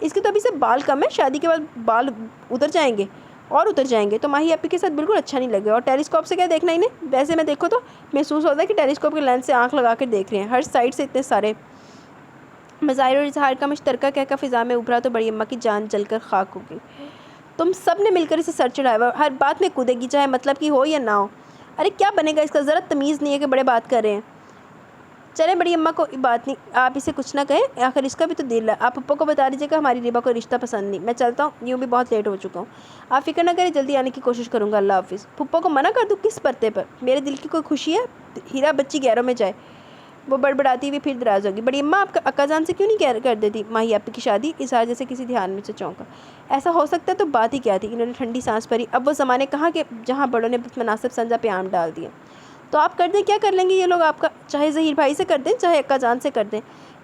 اس کے تو ابھی سے بال کم ہے، شادی کے بعد بال اتر جائیں گے تو ماہی آپی کے ساتھ بالکل اچھا نہیں لگے، اور ٹیلیسکوپ سے کیا دیکھنا انہیں؟ ویسے میں دیکھو تو محسوس ہوتا ہے کہ ٹیلیسکوپ کے لینس سے آنکھ لگا کر دیکھ رہے ہیں، ہر سائڈ سے اتنے سارے۔ مظاہر اور اظہار کا مشترکہ کہہ کا فضا میں ابھرا تو بڑی اماں کی جان جل کر خاک ہو گئی۔ تم سب نے مل کر اسے سر چڑھایا ہوا، ہر بات میں کودے گی، چاہے مطلب کی ہو یا نہ ہو۔ ارے کیا بنے گا اس کا، ذرا تمیز نہیں ہے کہ بڑے بات کر رہے ہیں۔ چلیں بڑی اماں کو بات نہیں، آپ اسے کچھ نہ کہیں، آخر اس کا بھی تو دل ہے۔ آپ پھپھو کو بتا دیجیے کہ ہماری ریبا کو رشتہ پسند نہیں۔ میں چلتا ہوں، یوں بھی بہت لیٹ ہو چکا ہوں۔ آپ فکر نہ کریں، جلدی آنے کی کوشش کروں گا، اللہ حافظ۔ پھپھو کو منع کر دوں کس پرتے پر؟ میرے دل کی کوئی خوشی ہے، ہیرا بچی گہروں میں جائے۔ وہ بڑبڑاتی ہوئی پھر دراز ہوگی۔ بڑی اماں، آپ اکا جان سے کیوں نہیں کر دیتی ماہی آپی کی شادی؟ اظہار جیسے کسی دھیان میں سے چونکا۔ ایسا ہو سکتا ہے تو بات ہی کیا تھی؟ انہوں نے ٹھنڈی سانس بھری۔ اب وہ زمانے کہاں کہ جہاں بڑوں نے مناسب سمجھا پیام ڈال دیا۔ تو آپ کر دیں، کیا کر لیں گے یہ لوگ آپ کا؟ چاہے ظہیر بھائی سے کر دیں، چاہے اکا جان سے کر دیں۔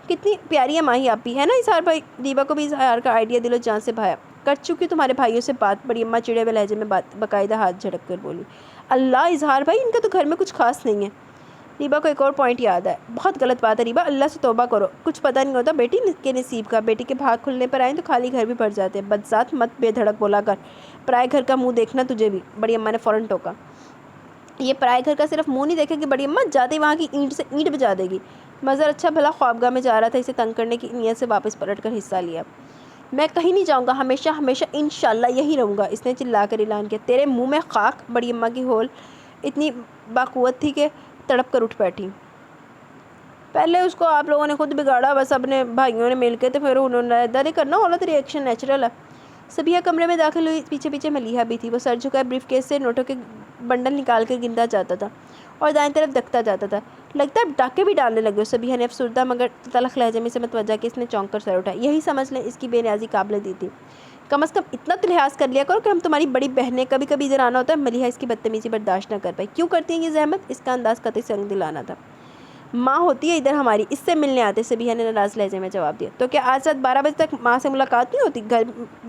کتنی پیاری ہے ماہی آپی، ہے نا اظہار بھائی؟ ریبا کو بھی اظہار کا آئیڈیا دل و جان سے بھایا۔ کر چکی تمہارے بھائیوں سے بات؟ بڑی اماں چڑے ہوئے لہجے میں باقاعدہ ہاتھ جھڑک کر بولی۔ اللہ، اظہار بھائی ان کا تو گھر میں کچھ خاص نہیں ہے۔ ریبا کو ایک اور پوائنٹ یاد ہے۔ بہت غلط بات ہے ریبا، اللہ سے توبہ کرو، کچھ پتہ نہیں ہوتا بیٹی کے نصیب کا۔ بیٹی کے بھاگ کھلنے پر آئیں تو خالی گھر بھی بھر جاتے ہیں۔ بدذات، مت بے دھڑک بولا کر، پرائے گھر کا منہ دیکھنا تجھے بھی، بڑی اماں نے فوراً ٹوکا۔ یہ پرائے گھر کا صرف منہ نہیں دیکھے گی بڑی اماں، جاتے ہی وہاں کی اینٹ سے اینٹ بجا دے گی۔ مظہر اچھا بھلا خوابگاہ میں جا رہا تھا، اسے تنگ کرنے کی نیت سے واپس پلٹ کر حصہ لیا۔ میں کہیں نہیں جاؤں گا، ہمیشہ ہمیشہ انشاءاللہ یہی رہوں گا، اس نے چلا کر اعلان کیا۔ تیرے منہ میں خاک! بڑی اماں کی ہول اتنی باقوت تھی کہ تڑپ کر اٹھ بیٹھی۔ پہلے اس کو آپ لوگوں نے خود بگاڑا، بس اپنے بھائیوں نے مل کے، تو پھر انہوں نے ادھر ہی کرنا، غلط ری ایکشن نیچرل ہے۔ سبیہ کمرے میں داخل ہوئی، پیچھے پیچھے ملیحہ بھی تھی۔ وہ سر جھکائے بریف کیس سے نوٹوں کے بنڈل نکال کر گنتا جاتا تھا اور دائیں طرف دکتا جاتا تھا۔ لگتا ہے اب ڈاکے بھی ڈالنے لگے ہو، سبیہ نے افسردہ مگر تلخ لہجے میں سے متوجہ کہ اس نے چونک کر سر اٹھایا۔ یہی سمجھ لیں اس کی بے نیازی قابل دی تھی۔ کم از کم اتنا تو لحاظ کر لیا کرو کہ ہم تمہاری بڑی بہنیں، کبھی کبھی ادھر آنا ہوتا ہے۔ ملیحہ اس کی بدتمیزی برداشت نہ کر پائی۔ کیوں کرتی ہیں یہ زحمت؟ اس کا انداز قطعی سنگ دلانا تھا۔ ماں ہوتی ہے ادھر ہماری، اس سے ملنے آتے، سبیہ نے ناراض لہجے میں جواب دیا۔ تو کیا آج رات 12 بجے تک ماں سے ملاقات نہیں ہوتی؟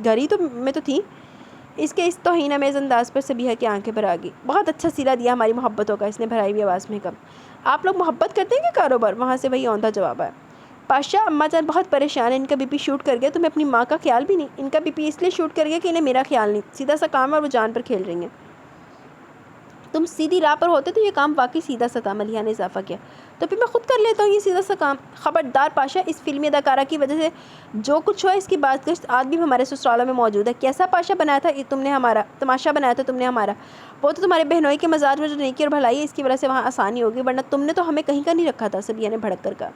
گھر ہی میں تو تھی۔ اس کے اس توہین آمیز انداز پر سبیہ کی آنکھیں بھر آ گئی۔ بہت اچھا سیلا دیا ہماری محبتوں کا، اس نے بھرائی ہوئی آواز میں کہا۔ آپ لوگ محبت کرتے ہیں کہ کاروبار؟ وہاں سے وہی اوندا جواب آیا۔ پاشا، اماں جان بہت پریشان ہیں، ان کا بی پی شوٹ کر گیا۔ تمہیں اپنی ماں کا خیال بھی نہیں؟ ان کا بی پی اس لیے شوٹ کر گیا کہ انہیں میرا خیال نہیں، سیدھا سا کام ہے اور وہ جان پر کھیل رہی ہیں۔ تم سیدھی راہ پر ہوتے تو یہ کام واقعی سیدھا سا تھا، ملیحہ نے اضافہ کیا۔ تو پھر میں خود کر لیتا ہوں یہ سیدھا سا کام۔ خبردار پاشا، اس فلمی اداکارہ کی وجہ سے جو کچھ ہوا اس کی بات آج بھی ہمارے سسرالوں میں موجود ہے۔ کیسا پاشا بنایا تھا تم نے ہمارا تماشا بنایا تھا تم نے ہمارا؟ وہ تو تمہارے بہنوئی کے مزاج میں جو نیکی اور بھلائی ہے اس کی وجہ سے وہاں آسانی ہوگی، ورنہ تم نے تو ہمیں کہیں کا نہیں رکھا تھا، سبیہ نے بھڑک کر کہا۔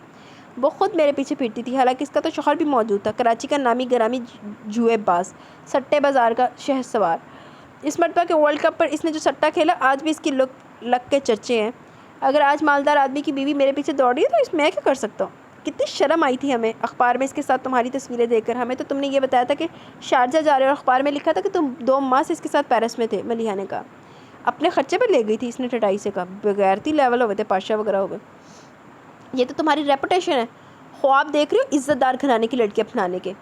وہ خود میرے پیچھے پھرتی تھی، حالانکہ اس کا تو شوہر بھی موجود تھا، کراچی کا نامی گرامی جوئے باز، سٹے بازار کا شہر سوار۔ اس مرتبہ کے ورلڈ کپ پر اس نے جو سٹہ کھیلا، آج بھی اس کی لک کے چرچے ہیں۔ اگر آج مالدار آدمی کی بیوی میرے پیچھے دوڑ رہی ہے تو اس میں کیا کر سکتا ہوں؟ کتنی شرم آئی تھی ہمیں اخبار میں اس کے ساتھ تمہاری تصویریں دیکھ کر۔ ہمیں تو تم نے یہ بتایا تھا کہ شارجہ جا رہے اور اخبار میں لکھا تھا کہ تم 2 ماہ سے اس کے ساتھ پیرس میں تھے، ملیحہ نے کہا۔ اپنے خرچے پر لے گئی تھی، اس نے ٹٹائی سے کہا۔ بغیرتی لیول ہوئے تھے، پاشا وغیرہ ہو گئے۔ یہ تو تمہاری ریپوٹیشن ہے، خواب دیکھ رہے ہو عزت دار گھرانے کی لڑکی اپنانے کے؟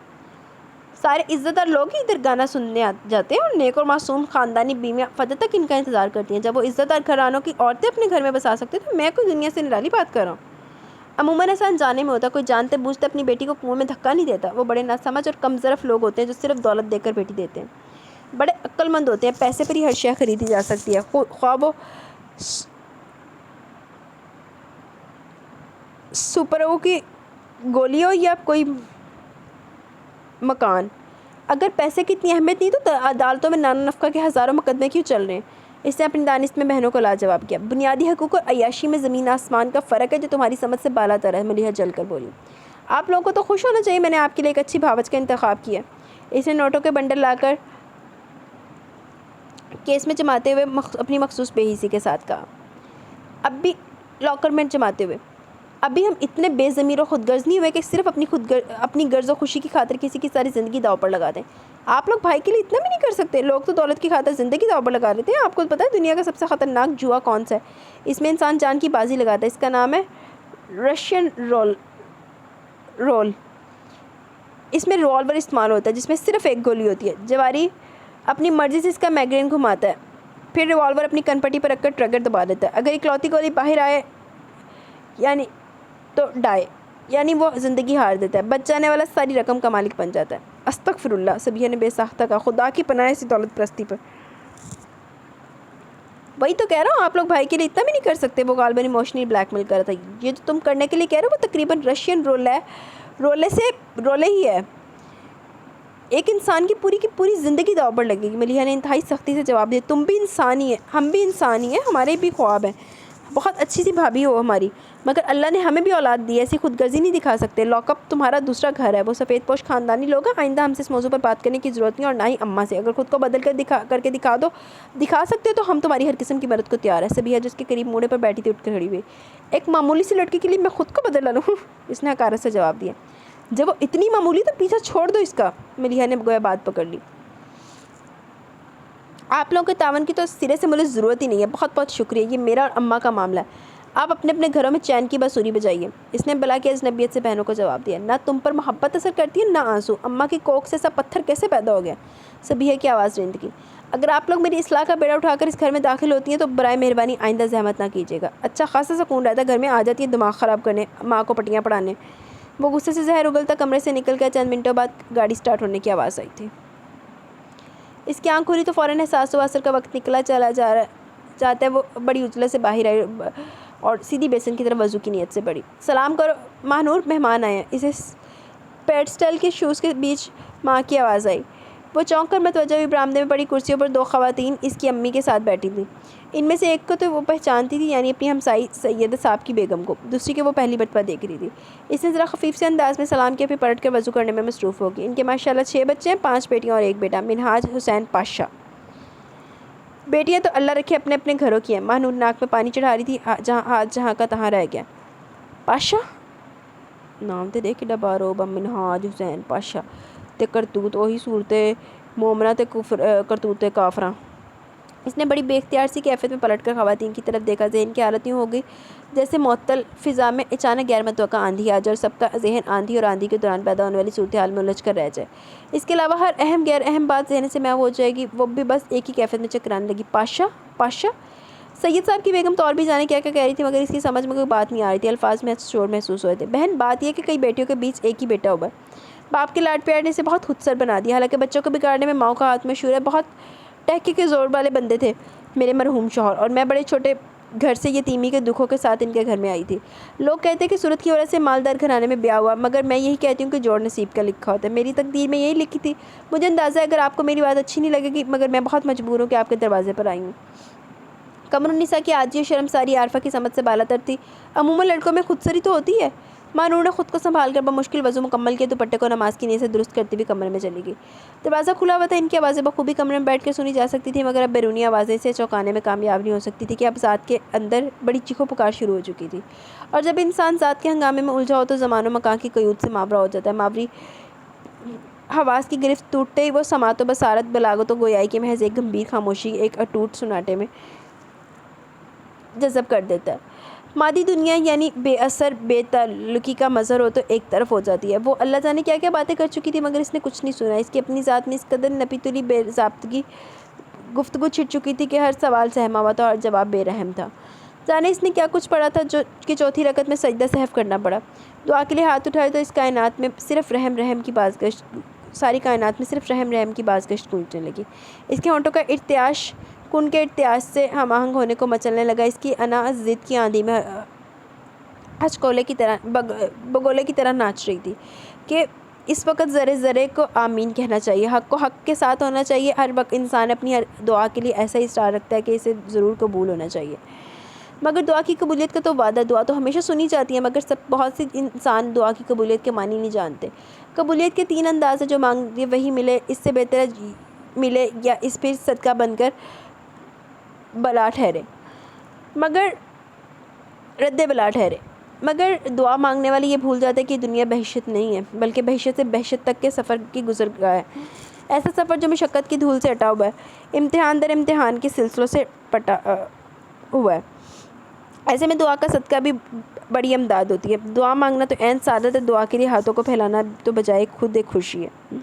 سارے عزت دار لوگ ہی ادھر گانا سننے جاتے ہیں اور نیک اور معصوم خاندانی بیویاں فجر تک ان کا انتظار کرتی ہیں۔ جب وہ عزت دار گھرانوں کی عورتیں اپنے گھر میں بسا سکتے تو میں کوئی دنیا سے نرالی بات کر رہا ہوں؟ عموماً ایسا انجانے میں ہوتا، کوئی جانتے بوجھتے اپنی بیٹی کو کنویں میں دھکا نہیں دیتا۔ وہ بڑے ناسمجھ اور کم ظرف لوگ ہوتے ہیں جو صرف دولت دے کر بیٹی دیتے ہیں۔ بڑے عقل مند ہوتے ہیں، پیسے پر ہی ہر شے خریدی جا سکتی ہے، خواہ وہ سپرو کی گولی ہو یا کوئی مکان۔ اگر پیسے کی اتنی اہمیت نہیں تو عدالتوں میں نان و نفقہ کے ہزاروں مقدمے کیوں چل رہے ہیں؟ اس نے اپنی دانست میں بہنوں کو لاجواب کیا۔ بنیادی حقوق اور عیاشی میں زمین آسمان کا فرق ہے جو تمہاری سمجھ سے بالا تر ہے، ملیحہ جل کر بولی۔ آپ لوگوں کو تو خوش ہونا چاہیے، میں نے آپ کے لیے ایک اچھی بھاوچ کا انتخاب کیا۔ اس نے نوٹوں کے بنڈل لا کر کیس میں جماتے ہوئے اپنی مخصوص بے حسی کے ساتھ کہا۔ اب بھی لاکر میں جماتے ہوئے، ابھی ہم اتنے بے ضمیر و خود غرض نہیں ہوئے کہ صرف اپنی غرض و خوشی کی خاطر کسی کی ساری زندگی داؤ پر لگا دیں۔ آپ لوگ بھائی کے لیے اتنا بھی نہیں کر سکتے؟ لوگ تو دولت کی خاطر زندگی داؤ پر لگا لیتے ہیں۔ آپ کو پتہ ہے دنیا کا سب سے خطرناک جوا کون سا ہے؟ اس میں انسان جان کی بازی لگاتا ہے، اس کا نام ہے رشین رول۔ اس میں ریوالور استعمال ہوتا ہے جس میں صرف ایک گولی ہوتی ہے۔ جواری اپنی مرضی سے اس کا میگزین گھماتا ہے، پھر ریوالور اپنی کن پٹی پر رکھ کر ٹریگر دبا دیتا ہے۔ اگر اکلوتی گولی باہر آئے یعنی تو ڈائے، یعنی وہ زندگی ہار دیتا ہے، بچ جانے والا ساری رقم کا مالک بن جاتا ہے۔ استغفر اللہ، سبیہ نے بے ساختہ کہا۔ خدا کی پناہ ایسی دولت پرستی پر۔ وہی تو کہہ رہا ہوں، آپ لوگ بھائی کے لیے اتنا بھی نہیں کر سکتے۔ وہ غالباً ایموشنلی بلیک میل کر رہا تھا۔ یہ جو تم کرنے کے لیے کہہ رہے ہو وہ تقریباً رشین رولے ہی ہے۔ ایک انسان کی پوری زندگی داؤ پر لگے گی، ملیحہ نے انتہائی سختی سے جواب دیا۔ تم بھی انسان ہی ہیں، ہم بھی انسان ہی ہیں، ہمارے بھی خواب ہیں۔ بہت اچھی سی بھابھی ہو ہماری، مگر اللہ نے ہمیں بھی اولاد دی ہے، ایسی خود غرضی نہیں دکھا سکتے۔ لاک اپ تمہارا دوسرا گھر ہے۔ وہ سفید پوش خاندانی لوگ ہیں، آئندہ ہم سے اس موضوع پر بات کرنے کی ضرورت نہیں، اور نہ ہی اماں سے۔ اگر خود کو بدل کر کے دکھا سکتے تو ہم تمہاری ہر قسم کی مدد کو تیار ہے۔ سبیہ جس کے قریب موڑے پر بیٹھی تھی اٹھ کر کھڑی ہوئی۔ ایک معمولی سی لڑکی کے لیے میں خود کو بدل ڈالوں؟ اس نے حقارت سے جواب دیا۔ جب وہ اتنی معمولی تو پیچھا چھوڑ دو اس کا، ملیحہ نے گویا بات پکڑ لی۔ آپ لوگوں کے تعاون کی تو سرے سے مجھے ضرورت ہی نہیں ہے، بہت شکریہ، یہ میرا اور اماں کا معاملہ ہے۔ آپ اپنے اپنے گھروں میں چین کی بانسری بجائیے۔ اس نے بلا کی اجنبیت سے بہنوں کو جواب دیا۔ نہ تم پر محبت اثر کرتی ہے نہ آنسو، اماں کی کوکھ سے سب پتھر کیسے پیدا ہو گیا؟ سبیہ کی آواز رند کی۔ اگر آپ لوگ میری اصلاح کا بیڑا اٹھا کر اس گھر میں داخل ہوتی ہیں تو برائے مہربانی آئندہ زحمت نہ کیجیے گا۔ اچھا خاصا سکون رہتا ہے، گھر میں آ جاتی ہے دماغ خراب کرنے، ماں کو پٹیاں پڑھانے۔ وہ غصے سے زہر اگلتا کمرے سے نکل گیا۔ چند منٹوں بعد گاڑی سٹارٹ ہونے کی آواز آئی تھی۔ اس کی آنکھ کھلی تو فوراً احساس ہوا عصر کا وقت نکلا چلا جاتا ہے۔ وہ بڑی عجلت سے باہر آئی اور سیدھی بیسن کی طرف وضو کی نیت سے بڑھی۔ سلام کرو ماہ نور، مہمان آئے ہیں۔ اسے پیڈسٹل کے شوز کے بیچ ماں کی آواز آئی۔ وہ چونک کر متوجہ ہوئی، برآمدے میں پڑی کرسیوں پر 2 خواتین اس کی امی کے ساتھ بیٹھی تھیں۔ ان میں سے ایک کو تو وہ پہچانتی تھی، یعنی اپنی ہمسائی سیدہ صاحب کی بیگم کو، دوسری کے وہ پہلی مرتبہ دیکھ رہی تھی۔ اس نے ذرا خفیف سے انداز میں سلام کیا، پھر پلٹ کر وضو کرنے میں مصروف ہوگی۔ ان کے ماشاءاللہ 6 بچے ہیں، 5 بیٹیاں اور 1 بیٹا، منہاج حسین پاشا۔ بیٹیاں تو اللہ رکھے اپنے اپنے گھروں کی ہیں۔ ماں نور ناک میں پانی چڑھا رہی تھی، جہاں کا تہاں رہ گیا۔ پاشا نام تے دیکھ ڈبارو بم منہاج حسین پاشا تے کرتوت وہی صورت مومنہ تے کرتوت کافراں۔ اس نے بڑی بے اختیار سی کیفیت میں پلٹ کر خواتین کی طرف دیکھا۔ ذہن کی حالت یوں ہو گئی جیسے معطل فضا میں اچانک غیر متوقع آندھی آ جائے اور سب کا ذہن آندھی اور آندھی کے دوران پیدا ہونے والی صورتحال میں الجھ کر رہ جائے۔ اس کے علاوہ ہر اہم غیر اہم بات ذہن سے محو ہو جائے گی، وہ بھی بس ایک ہی کیفیت میں چکرانے لگی، پاشا پاشا۔ سید صاحب کی بیگم تو اور بھی جانے کیا کہہ رہی تھی، مگر اس کی سمجھ میں کوئی بات نہیں آ رہی تھی۔ الفاظ میں شور محسوس ہوئے تھے۔ بہن بات یہ کہ کئی بیٹیوں کے بیچ ایک ہی بیٹا ہوا ہے۔ باپ کے لاڈ پیار نے اسے بہت خود سر بنا دیا۔ حالانکہ بچوں کو بگاڑنے میں ماؤں کا ہاتھ مشہور ہے۔ بہت ٹہکے کے زور والے بندے تھے میرے مرحوم شوہر، اور میں بڑے چھوٹے گھر سے یتیمی کے دکھوں کے ساتھ ان کے گھر میں آئی تھی۔ لوگ کہتے ہیں کہ صورت کی وجہ سے مالدار گھرانے میں بیاہ ہوا، مگر میں یہی کہتی ہوں کہ جوڑ نصیب کا لکھا ہوتا ہے۔ میری تقدیر میں یہی لکھی تھی۔ مجھے اندازہ ہے اگر آپ کو میری بات اچھی نہیں لگے گی، مگر میں بہت مجبور ہوں کہ آپ کے دروازے پر آئی ہوں۔ قمر النساء کی عاجزی و شرمساری عارفہ کی سمجھ سے بالاتر تھی۔ عموماً لڑکوں میں خود سری تو ہوتی ہے۔ ماں نور نے خود کو سنبھال کر بمشکل وضو مکمل کیا، دوپٹے کو نماز کی نیت سے درست کرتے ہوئے کمرے میں چلی گئی۔ دروازہ کھلا ہوا تھا، ان کی آوازیں بخوبی کمرے میں بیٹھ کر سنی جا سکتی تھیں، مگر اب بیرونی آوازیں سے چوکانے میں کامیاب نہیں ہو سکتی تھی کہ اب ذات کے اندر بڑی چیخو پکار شروع ہو چکی تھی۔ اور جب انسان ذات کے ہنگامے میں الجھا ہو تو زمان و مکان کی قیود سے ماورا ہو جاتا ہے۔ ماوری حواس کی گرفت ٹوٹتے ہی وہ سماعت و بصارت، بلاغت و گویائی کی محض ایک گمبھیر خاموشی ایک اٹوٹ سناٹے میں جذب کر دیتا ہے۔ مادی دنیا یعنی بے اثر بے تعلقی کا مظہر ہو تو ایک طرف ہو جاتی ہے۔ وہ اللہ جانے کیا کیا باتیں کر چکی تھی، مگر اس نے کچھ نہیں سنا۔ اس کی اپنی ذات میں اس قدر نپی تلی بے ضابطگی گفتگو چھٹ چکی تھی کہ ہر سوال سہما ہوا تھا اور جواب بے رحم تھا۔ جانے اس نے کیا کچھ پڑھا تھا جو کہ چوتھی رکعت میں سجدہ سہو کرنا پڑا۔ دعا کے لیے ہاتھ اٹھائے تو اس کائنات میں صرف رحم کی بازگشت، ساری کائنات میں صرف رحم کی بازگشت گونجنے لگی۔ اس کے ہونٹوں کا ارتعاش کن کے ارتعاش سے ہم آہنگ ہونے کو مچلنے لگا۔ اس کی انا ضد کی آندھی میں بگولے کی طرح ناچ رہی تھی کہ اس وقت ذرے ذرے کو آمین کہنا چاہیے، حق کو حق کے ساتھ ہونا چاہیے۔ ہر وقت انسان اپنی ہر دعا کے لیے ایسا ہی اصرار رکھتا ہے کہ اسے ضرور قبول ہونا چاہیے، مگر دعا کی قبولیت کا تو وعدہ، دعا تو ہمیشہ سنی جاتی ہے، مگر بہت سے انسان دعا کی قبولیت کے معنی نہیں جانتے۔ قبولیت کے 3 انداز ہیں، جو مانگے وہی ملے، اس سے بہتر ملے، یا اس پھر صدقہ بن کر بلا ٹھہرے مگر دعا مانگنے والے یہ بھول جاتے ہیں کہ دنیا بہشت نہیں ہے، بلکہ بہشت سے بہشت تک کے سفر کی گزرگاہ ہے، ایسا سفر جو مشقت کی دھول سے اٹا ہوا ہے، امتحان در امتحان کے سلسلوں سے پٹا ہوا ہے۔ ایسے میں دعا کا صدقہ بھی بڑی امداد ہوتی ہے۔ دعا مانگنا تو عین سعادت ہے، دعا کے لیے ہاتھوں کو پھیلانا تو بجائے خود ایک خوشی ہے۔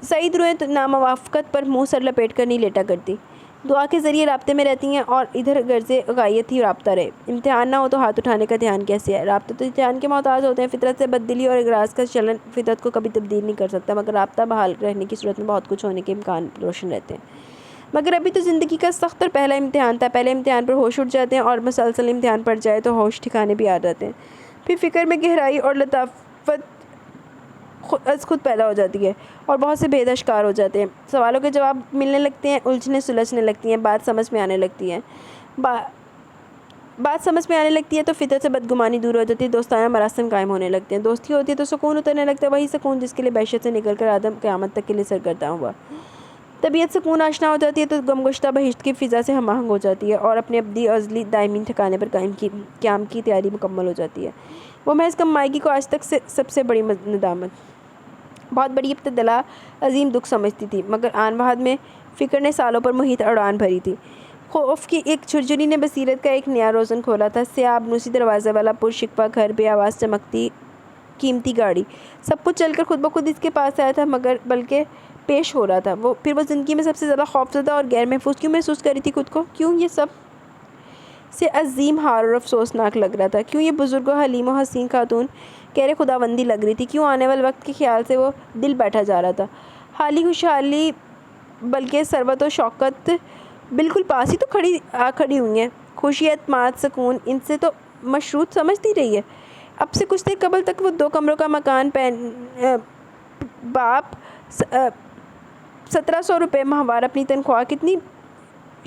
سعید روحیں تو ناموافقت پر منہ سر لپیٹ کر نہیں لیٹا کرتی، دعا کے ذریعے رابطے میں رہتی ہیں، اور ادھر غرض غایت ہی رابطہ رہے۔ امتحان نہ ہو تو ہاتھ اٹھانے کا دھیان کیسے ہے؟ رابطہ تو امتحان کے محتاج ہوتے ہیں۔ فطرت سے بددلی اور اغراض کا چلن فطرت کو کبھی تبدیل نہیں کر سکتا، مگر رابطہ بحال رہنے کی صورت میں بہت کچھ ہونے کے امکان روشن رہتے ہیں۔ مگر ابھی تو زندگی کا سخت اور پہلا امتحان تھا۔ پہلے امتحان پر ہوش اٹھ جاتے ہیں، اور مسلسل امتحان پڑ جائے تو ہوش ٹھکانے بھی آ جاتے ہیں۔ پھر فکر میں گہرائی اور لطافت از خود پیدا ہو جاتی ہے، اور بہت سے بھید اشکار ہو جاتے ہیں۔ سوالوں کے جواب ملنے لگتے ہیں، الجھنیں سلجھنے لگتی ہیں، بات سمجھ میں آنے لگتی ہے تو فطرت سے بدگمانی دور ہو جاتی ہے، دوستانہ مراسم قائم ہونے لگتے ہیں، دوستی ہوتی ہے تو سکون اترنے لگتا ہے، وہی سکون جس کے لیے بہشت سے نکل کر آدم قیامت تک کے لیے سرگرداں ہوا۔ طبیعت سکون آشنا ہو جاتی ہے تو غمگشتہ بہشت کی فضا سے ہم آہنگ ہو جاتی ہے، اور اپنے ابدی ازلی دائمی ٹھکانے پر قیام کی تیاری مکمل ہو جاتی ہے۔ وہ محض کم مائگی کو آج تک سے سب سے بڑی ندامت، بہت بڑی ابتلا، عظیم دکھ سمجھتی تھی، مگر آن وہد میں فکر نے سالوں پر محیط اڑان بھری تھی۔ خوف کی ایک جھرجھری نے بصیرت کا ایک نیا روزن کھولا تھا۔ سیاہ ابنوسی دروازے والا پرشکوہ گھر، بے آواز چمکتی قیمتی گاڑی، سب کچھ چل کر خود بخود اس کے پاس آیا تھا، بلکہ پیش ہو رہا تھا۔ پھر وہ زندگی میں سب سے زیادہ خوفزدہ اور غیر محفوظ کیوں محسوس کر رہی تھی خود کو؟ کیوں یہ سب سے عظیم ہار اور افسوسناک لگ رہا تھا؟ کیوں یہ بزرگ و حلیم و حسین خاتون کہہ خداوندی لگ رہی تھی؟ کیوں آنے والے وقت کے خیال سے وہ دل بیٹھا جا رہا تھا؟ حالی خوشحالی بلکہ ثروت و شوکت بالکل پاس ہی تو کھڑی ہوئی ہیں، خوشی، اعتماد، سکون، ان سے تو مشروط سمجھتی رہی ہے۔ اب سے کچھ دیر قبل تک وہ 2 کمروں کا مکان باپ 1700 روپے ماہوار، اپنی تنخواہ کتنی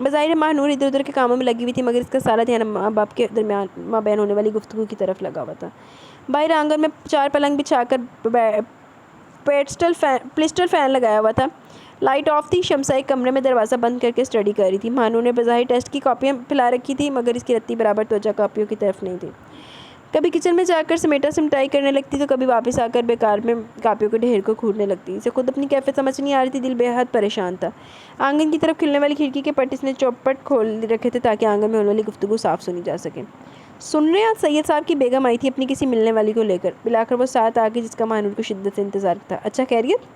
بظاہر ماہنور ادھر ادھر کے کاموں میں لگی ہوئی تھی، مگر اس کا سارا دھیان ماں باپ کے درمیان مابین ہونے والی گفتگو کی طرف لگا ہوا تھا۔ باہر آنگن میں 4 پلنگ بچھا کر پلسٹر فین لگایا ہوا تھا، لائٹ آف تھی۔ شمسہ ایک کمرے میں دروازہ بند کر کے اسٹڈی کر رہی تھی۔ ماہنور نے بظاہر ٹیسٹ کی کاپیاں پھیلا رکھی تھی، مگر اس کی رتی برابر توجہ کاپیوں کی طرف نہیں تھی۔ کبھی کچن میں جا کر سمیٹا سمٹائی کرنے لگتی تو کبھی واپس آ کر بیکار میں کاپیوں کے ڈھیر کو کھودنے لگتی۔ اسے خود اپنی کیفیت سمجھ نہیں آ رہی تھی، دل بے حد پریشان تھا۔ آنگن کی طرف کھلنے والی کھڑکی کے پٹ اس نے چوپٹ کھول رکھے تھے تاکہ آنگن میں ہونے والی گفتگو صاف سنی جا سکے۔ سن رہے ہیں، سید صاحب کی بیگم آئی تھی اپنی کسی ملنے والی کو لے کر۔ بلا کر وہ ساتھ آ گئی جس کا ماہنور کو شدت سے انتظار تھا۔ اچھا خیریت؟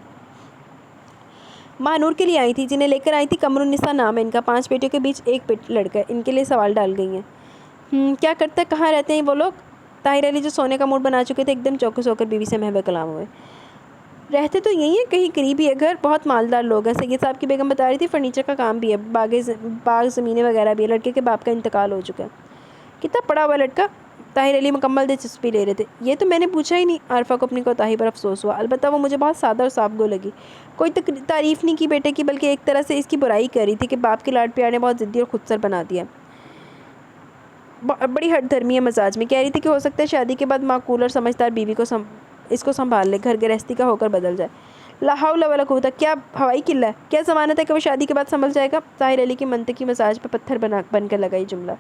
ماہنور کے لیے آئی تھی، جنہیں لے کر آئی تھی قمر النساء نام ہے ان کا۔ 5 بیٹیوں کے بیچ ایک لڑکا ہے۔ ان کے لیے سوال ڈال گئی ہیں۔ کیا کرتا ہے، کہاں رہتے ہیں وہ لوگ؟ طاہر علی جو سونے کا موڈ بنا چکے تھے ایک دم چوکس ہو کر بیوی سے محو کلام ہوئے۔ رہتے تو یہی ہیں، کہیں قریب ہی ہے گھر، بہت مالدار لوگ ہیں۔ سید صاحب کی بیگم بتا رہی تھی فرنیچر کا کام بھی ہے، باغ زمینیں وغیرہ بھی ہے۔ لڑکے کے باپ کا انتقال ہو چکا ہے۔ کتنا پڑا ہوا لڑکا؟ طاہر علی مکمل دلچسپی لے رہے تھے۔ یہ تو میں نے پوچھا ہی نہیں۔ عارفہ کو اپنی کوتاہی پر افسوس ہوا، البتہ وہ مجھے بہت سادہ اور صاف گو لگی۔ کوئی تعریف نہیں کی بیٹے کی، بلکہ ایک طرح سے اس کی برائی کر رہی تھی کہ باپ کے لاڈ پیار نے بہت ضدی اور خودسر بنا دیا۔ بڑی ہٹ دھرمی ہے مزاج میں۔ کہہ رہی تھی کہ ہو سکتا ہے شادی کے بعد معقول اور سمجھدار بیوی کو اس کو سنبھال لے، گھر گرہستی کا ہو کر بدل جائے۔ لا حول ولا قوت، کیا ہوائی قلعہ ہے؟ کیا ضمانت ہے کہ وہ شادی کے بعد سنبھل جائے گا؟ طاہر علی کی منطقی مزاج پہ پتھر بن کر لگا یہ جملہ۔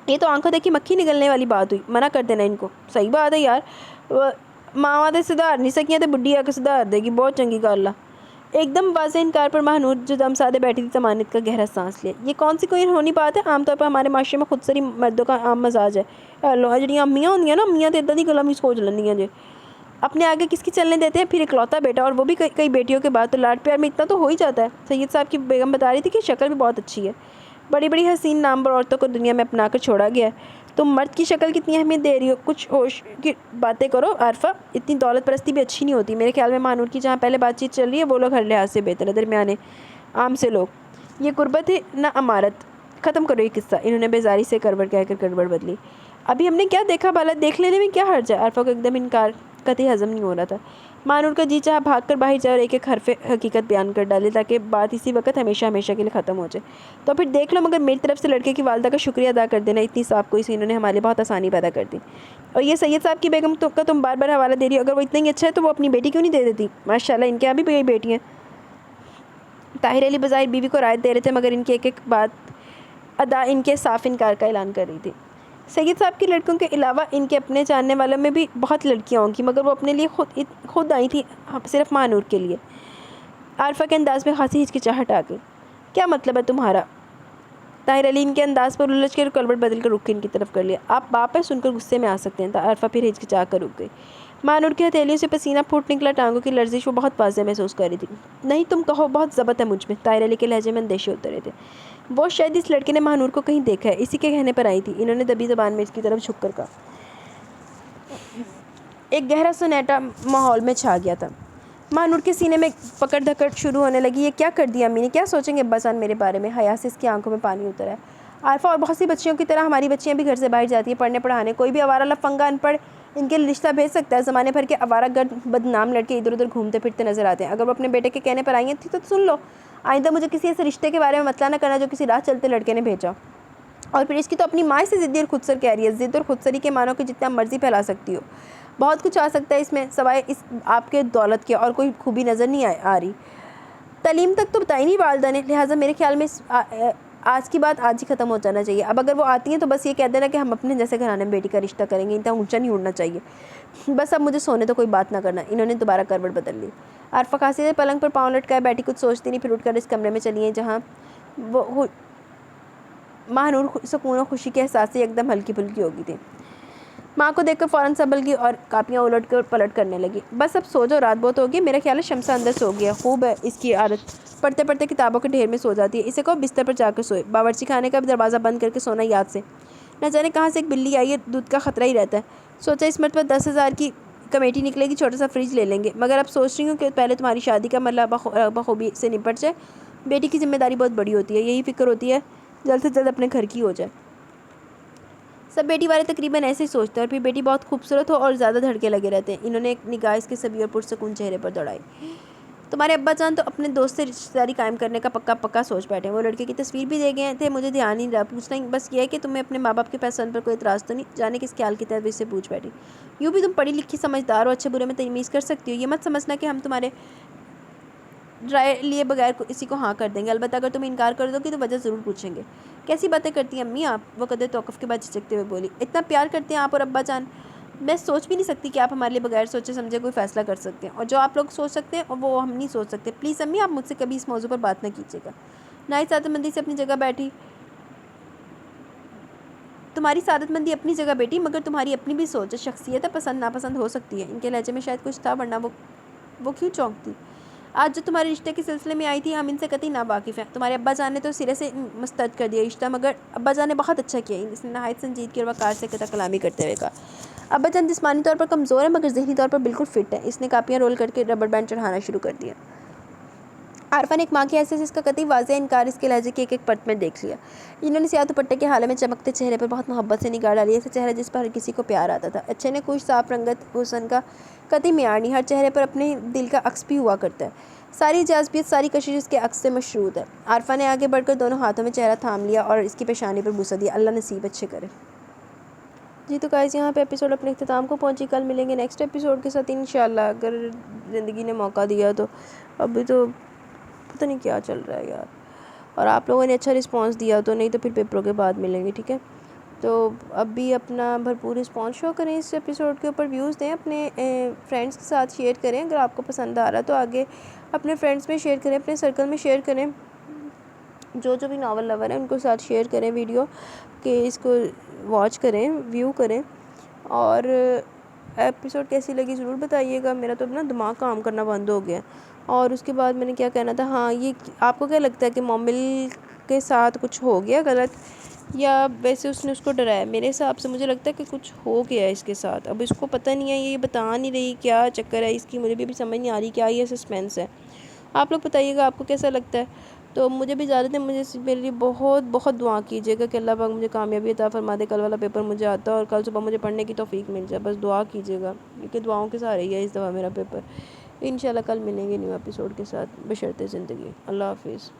یہ تو آنکھوں دیکھی مکھی نگلنے والی بات ہوئی، منع کر دینا ان کو۔ صحیح بات ہے یار، ماں تے سدھار نہیں سکیاں تے بڈھی آ کے سدھار دے گی، بہت چنگی گل ہے۔ ایک دم واضح انکار پر ماہنور جو دم سادے بیٹھی تھی طمانینت کا گہرا سانس لیا۔ یہ کون سی کوئی انہونی بات ہے؟ عام طور پر ہمارے معاشرے میں خود سری مردوں کا عام مزاج ہے۔ لو جڑیاں امیاں ہوندیاں نا، امیاں تے ادھر دی گلاں بھی سوچ لیندیاں جے، اپنے آگے کس کی چلنے دیتے ہیں؟ پھر اکلوتا بیٹا اور وہ بھی کئی بیٹیوں کے بعد، تو لاڈ پیار میں اتنا تو ہو ہی جاتا ہے۔ سید صاحب کی بیگم بتا رہی تھی کہ شکل بھی بہت اچھی ہے۔ بڑی بڑی حسین نامور عورتوں کو دنیا میں اپنا کر چھوڑا گیا ہے، تم مرد کی شکل کتنی اہمیت دے رہی ہو؟ کچھ ہوش کی باتیں کرو عارفہ، اتنی دولت پرستی بھی اچھی نہیں ہوتی۔ میرے خیال میں ماہنور کی جہاں پہلے بات چیت چل رہی ہے وہ لوگ ہر لحاظ سے بہتر ہے، درمیانے عام سے لوگ۔ یہ غربت ہے نہ امارت۔ ختم کرو یہ قصہ، انہوں نے بیزاری سے کروٹ کہہ کر گڑبڑ بدلی۔ ابھی ہم نے کیا دیکھا بھلا، دیکھ لینے میں کیا حرج ہے؟ عارفہ کو ایک دم انکار قطعی ہضم نہیں ہو رہا تھا۔ ماہنور کا جی چاہا بھاگ کر باہر جائے اور ایک ایک حرف حقیقت بیان کر ڈالے تاکہ بات اسی وقت ہمیشہ ہمیشہ کے لیے ختم ہو جائے۔ تو پھر دیکھ لو، مگر میری طرف سے لڑکے کی والدہ کا شکریہ ادا کر دینا، اتنی صاف کوئی سی انہوں نے ہمارے لیے بہت آسانی پیدا کر دی۔ اور یہ سید صاحب کی بیگم کا تم بار بار حوالہ دے رہی ہو، اگر وہ اتنا ہی اچھا ہے تو وہ اپنی بیٹی کیوں نہیں دے دیتی؟ ماشاءاللہ ان کے یہاں بھی بیٹی ہیں۔ طاہر علی بظاہر بیوی کو رعایت دے رہے تھے، مگر ان کی ایک ایک بات ادا ان کے صاف انکار کا اعلان کر رہی تھی۔ سید صاحب کی لڑکوں کے علاوہ ان کے اپنے جاننے والوں میں بھی بہت لڑکیاں ہوں گی، مگر وہ اپنے لیے خود آئی تھیں، صرف ماہنور کے لیے۔ عارفہ کے انداز میں خاصی ہچکچاہٹ آ گئی۔ کیا مطلب ہے تمہارا؟ طاہر علی ان کے انداز پر الجھ کر کلبٹ بدل کر رخ ان کی طرف کر لیا۔ آپ باپ ہیں، سن کر غصے میں آ سکتے ہیں۔ عارفہ پھر ہچکچا کر رک گئی۔ ماہنور کی ہتھیلیوں سے پسینہ پھوٹ نکلا، ٹانگوں کی لرزش وہ بہت واضح محسوس کر رہی تھی۔ نہیں تم کہو، بہت ضبط ہے مجھ میں۔ طاہر علی کے لہجے میں اندیشے اترے تھے۔ وہ شاید اس لڑکے نے ماہنور کو کہیں دیکھا ہے، اسی کے کہنے پر آئی تھی، انہوں نے دبی زبان میں اس کی طرف جھک کر کہا۔ ایک گہرا سنیٹا ماحول میں چھا گیا تھا۔ ماہنور کے سینے میں پکڑ دھکڑ شروع ہونے لگی۔ یہ کیا کر دیا امی نے؟ کیا سوچیں گے ابا جان میرے بارے میں؟ حیا سے اس کی آنکھوں میں پانی اتر ہے۔ عارفہ اور بہت سی بچیوں کی طرح ہماری بچیاں بھی گھر سے باہر جاتی ہیں پڑھنے پڑھانے، کوئی بھی آوارہ لفنگا ان پڑھ ان کے رشتہ بھیج سکتا ہے؟ زمانے بھر کے آوارہ گرد بدنام لڑکے ادھر ادھر گھومتے پھرتے نظر آتے ہیں۔ اگر وہ اپنے بیٹے کے کہنے پر آئی ہیں تو سن لو، آئندہ مجھے کسی ایسے رشتے کے بارے میں مطلع نہ کرنا جو کسی راہ چلتے لڑکے نے بھیجا۔ اور پھر اس کی تو اپنی ماں سے ضدی اور خودسر کہہ رہی ہے۔ ضد اور خودسری کے معنوں کی جتنا مرضی پھیلا سکتی ہو، بہت کچھ آ سکتا ہے اس میں سوائے اس آپ کے دولت کے، اور کوئی خوبی نظر نہیں آ رہی۔ تعلیم تک تو بتائی نہیں والدہ نے، لہٰذا میرے خیال میں آج کی بات آج ہی ختم ہو جانا چاہیے۔ اب اگر وہ آتی ہیں تو بس یہ کہہ دینا کہ ہم اپنے جیسے گھرانے میں بیٹی کا رشتہ کریں گے، اتنا اونچا نہیں اڑنا چاہیے۔ بس اب مجھے سونے تو کوئی بات نہ کرنا۔ انہوں نے دوبارہ کروٹ بدل لی۔ عارفہ خاصی سے پلنگ پر پاؤں لٹکائے بیٹھی کچھ سوچتی نہیں، پھر اٹھ کر اس کمرے میں چلی ہیں جہاں وہ ماہنور سکون و خوشی کے احساس سے ایک دم ہلکی پھلکی ہو گئی تھی۔ ماں کو دیکھ کر فوراً سنبھل گئی اور کاپیاں الٹ کر پلٹ کرنے لگی۔ بس اب سو جاؤ، رات بہت ہوگی، میرا خیال ہے شمسہ اندر سو گیا۔ خوب ہے اس کی عادت، پڑھتے پڑھتے کتابوں کے ڈھیر میں سو جاتی ہے۔ اسے کہو بستر پر جا کر سوئے۔ باورچی خانے کا دروازہ بند کر کے سونا یاد سے، نہ جانے کہاں سے ایک بلی آئی ہے، دودھ کا خطرہ ہی رہتا ہے۔ سوچا اس مرتبہ 10,000 کی کمیٹی نکلے گی، چھوٹا سا فریج لے لیں گے، مگر اب سوچ رہی ہوں کہ پہلے تمہاری شادی کا مرحلہ بخوبی سے نپٹ جائے۔ بیٹی کی ذمہ داری بہت بڑی ہوتی ہے، یہی فکر ہوتی ہے جلد سے جلد اپنے گھر کی ہو جائے۔ سب بیٹی والے تقریباً ایسے ہی سوچتے ہیں، اور پھر بیٹی بہت خوبصورت ہو اور زیادہ دھڑکے لگے رہتے ہیں۔ انہوں نے ایک نگاہ اس کے صبی اور پرسکون چہرے پر دوڑائی۔ تمہارے ابا جان تو اپنے دوست سے رشتہ داری قائم کرنے کا پکا سوچ بیٹھے ہیں. وہ لڑکے کی تصویر بھی دے گئے تھے, مجھے دھیان نہیں رہا پوچھنا ہی, بس یہ ہے کہ تمہیں اپنے ماں باپ کے پسند پر کوئی اعتراض تو نہیں, جانے کس خیال کی تحت اس سے پوچھ بیٹھی. یوں بھی تم پڑھی لکھی سمجھدار ہو, اچھے برے میں تمیز کر سکتی ہو, یہ مت سمجھنا کہ ہم تمہارے رائے لیے بغیر اسی کو ہاں کر دیں گے. البتہ اگر تم انکار کر دو گی تو وجہ ضرور پوچھیں گے. کیسی باتیں کرتی ہیں امی آپ, وہ قدر توقف کے بعد جھجکتے ہوئے بولی. اتنا پیار کرتے ہیں آپ اور ابا جان, میں سوچ بھی نہیں سکتی کہ آپ ہمارے لیے بغیر سوچے سمجھے کوئی فیصلہ کر سکتے ہیں, اور جو آپ لوگ سوچ سکتے ہیں اور وہ ہم نہیں سوچ سکتے. پلیز امی آپ مجھ سے کبھی اس موضوع پر بات نہ کیجیے گا. نائی سعادت مندی سے اپنی جگہ بیٹھی. تمہاری سعادت مندی اپنی جگہ بیٹی, مگر تمہاری اپنی بھی سوچ ہے, شخصیت ہے, پسند ناپسند ہو سکتی ہے. ان کے لہجے میں شاید کچھ تھا, ورنہ وہ کیوں چونکتی. آج جو تمہارے رشتے کے سلسلے میں آئی تھی, ہم ان سے قطعی ناواقف ہیں. تمہارے ابا جان نے تو سرے سے مسترد کر دیا رشتہ, مگر ابا جان نے بہت اچھا کیا. اس نے نہایت سنجیدگی اور وقار سے قطع کلامی کرتے ہوئے کہا. ابا جان جسمانی طور پر کمزور ہے, مگر ذہنی طور پر بالکل فٹ ہے. اس نے کاپیاں رول کر کے ربڑ بینڈ چڑھانا شروع کر دیا. عارفہ نے ایک ماں کی حیثیت سے اس کا قطعی واضح انکار اس کے لہجے کی ایک پرت میں دیکھ لیا. انہوں نے سیاہ دوپٹے کے حالے میں چمکتے چہرے پر بہت محبت سے نگاہ ڈالی, ایسے چہرہ جس پر ہر کسی کو پیار آتا تھا. اچھے نے کچھ صاف رنگت حسن کا قطعی معیار نہیں, ہر چہرے پر اپنے دل کا عکس بھی ہوا کرتا ہے. ساری جاذبیت, ساری کشش اس کے عکس سے مشروط ہے. عارفہ نے آگے بڑھ کر دونوں ہاتھوں میں چہرہ تھام لیا اور اس کی پیشانی پر بوسہ دیا. اللہ نصیب اچھے کرے. جی تو گائز یہاں پہ ایپیسوڈ اپنے اختتام کو پہنچی. کل ملیں گے نیکسٹ ایپیسوڈ کے ساتھ انشاءاللہ, اگر زندگی نے موقع دیا تو. ابھی تو پتہ نہیں کیا چل رہا ہے یار, اور آپ لوگوں نے اچھا رسپانس دیا تو, نہیں تو پھر پیپروں کے بعد ملیں گے, ٹھیک ہے. تو اب بھی اپنا بھرپور رسپانس شو کریں, اس ایپیسوڈ کے اوپر ویوز دیں, اپنے فرینڈس کے ساتھ شیئر کریں. اگر آپ کو پسند آ رہا تو آگے اپنے فرینڈس میں شیئر کریں, اپنے سرکل میں شیئر کریں. جو بھی ناول لور ہیں ان کو ساتھ شیئر کریں ویڈیو, کہ اس کو واچ کریں, ویو کریں. اور ایپیسوڈ کیسی لگی ضرور بتائیے گا. میرا تو نا دماغ کام کرنا بند ہو گیا. اور اس کے بعد میں نے کیا کہنا تھا, ہاں یہ آپ کو کیا لگتا ہے کہ مومل کے ساتھ کچھ ہو گیا غلط, یا ویسے اس نے اس کو ڈرایا؟ میرے حساب سے مجھے لگتا ہے کہ کچھ ہو گیا ہے اس کے ساتھ. اب اس کو پتہ نہیں ہے, یہ بتا نہیں رہی کیا چکر ہے اس کی, مجھے بھی سمجھ نہیں آ رہی کیا یہ سسپینس ہے. آپ لوگ بتائیے گا آپ کو کیسا لگتا ہے. تو مجھے بھی اجازت ہے, مجھے میرے لیے بہت بہت دعا کیجیے گا کہ اللہ پاک مجھے کامیابی عطا فرما دے. کل والا پیپر مجھے آتا ہے اور کل صبح مجھے پڑھنے کی توفیق مل جائے, بس دعا کیجیے گا, کیونکہ دعاؤں کے سہارے ہی ہے اس دفعہ میرا پیپر. انشاءاللہ کل ملیں گے نیو ایپیسوڈ کے ساتھ بشرط زندگی. اللہ حافظ.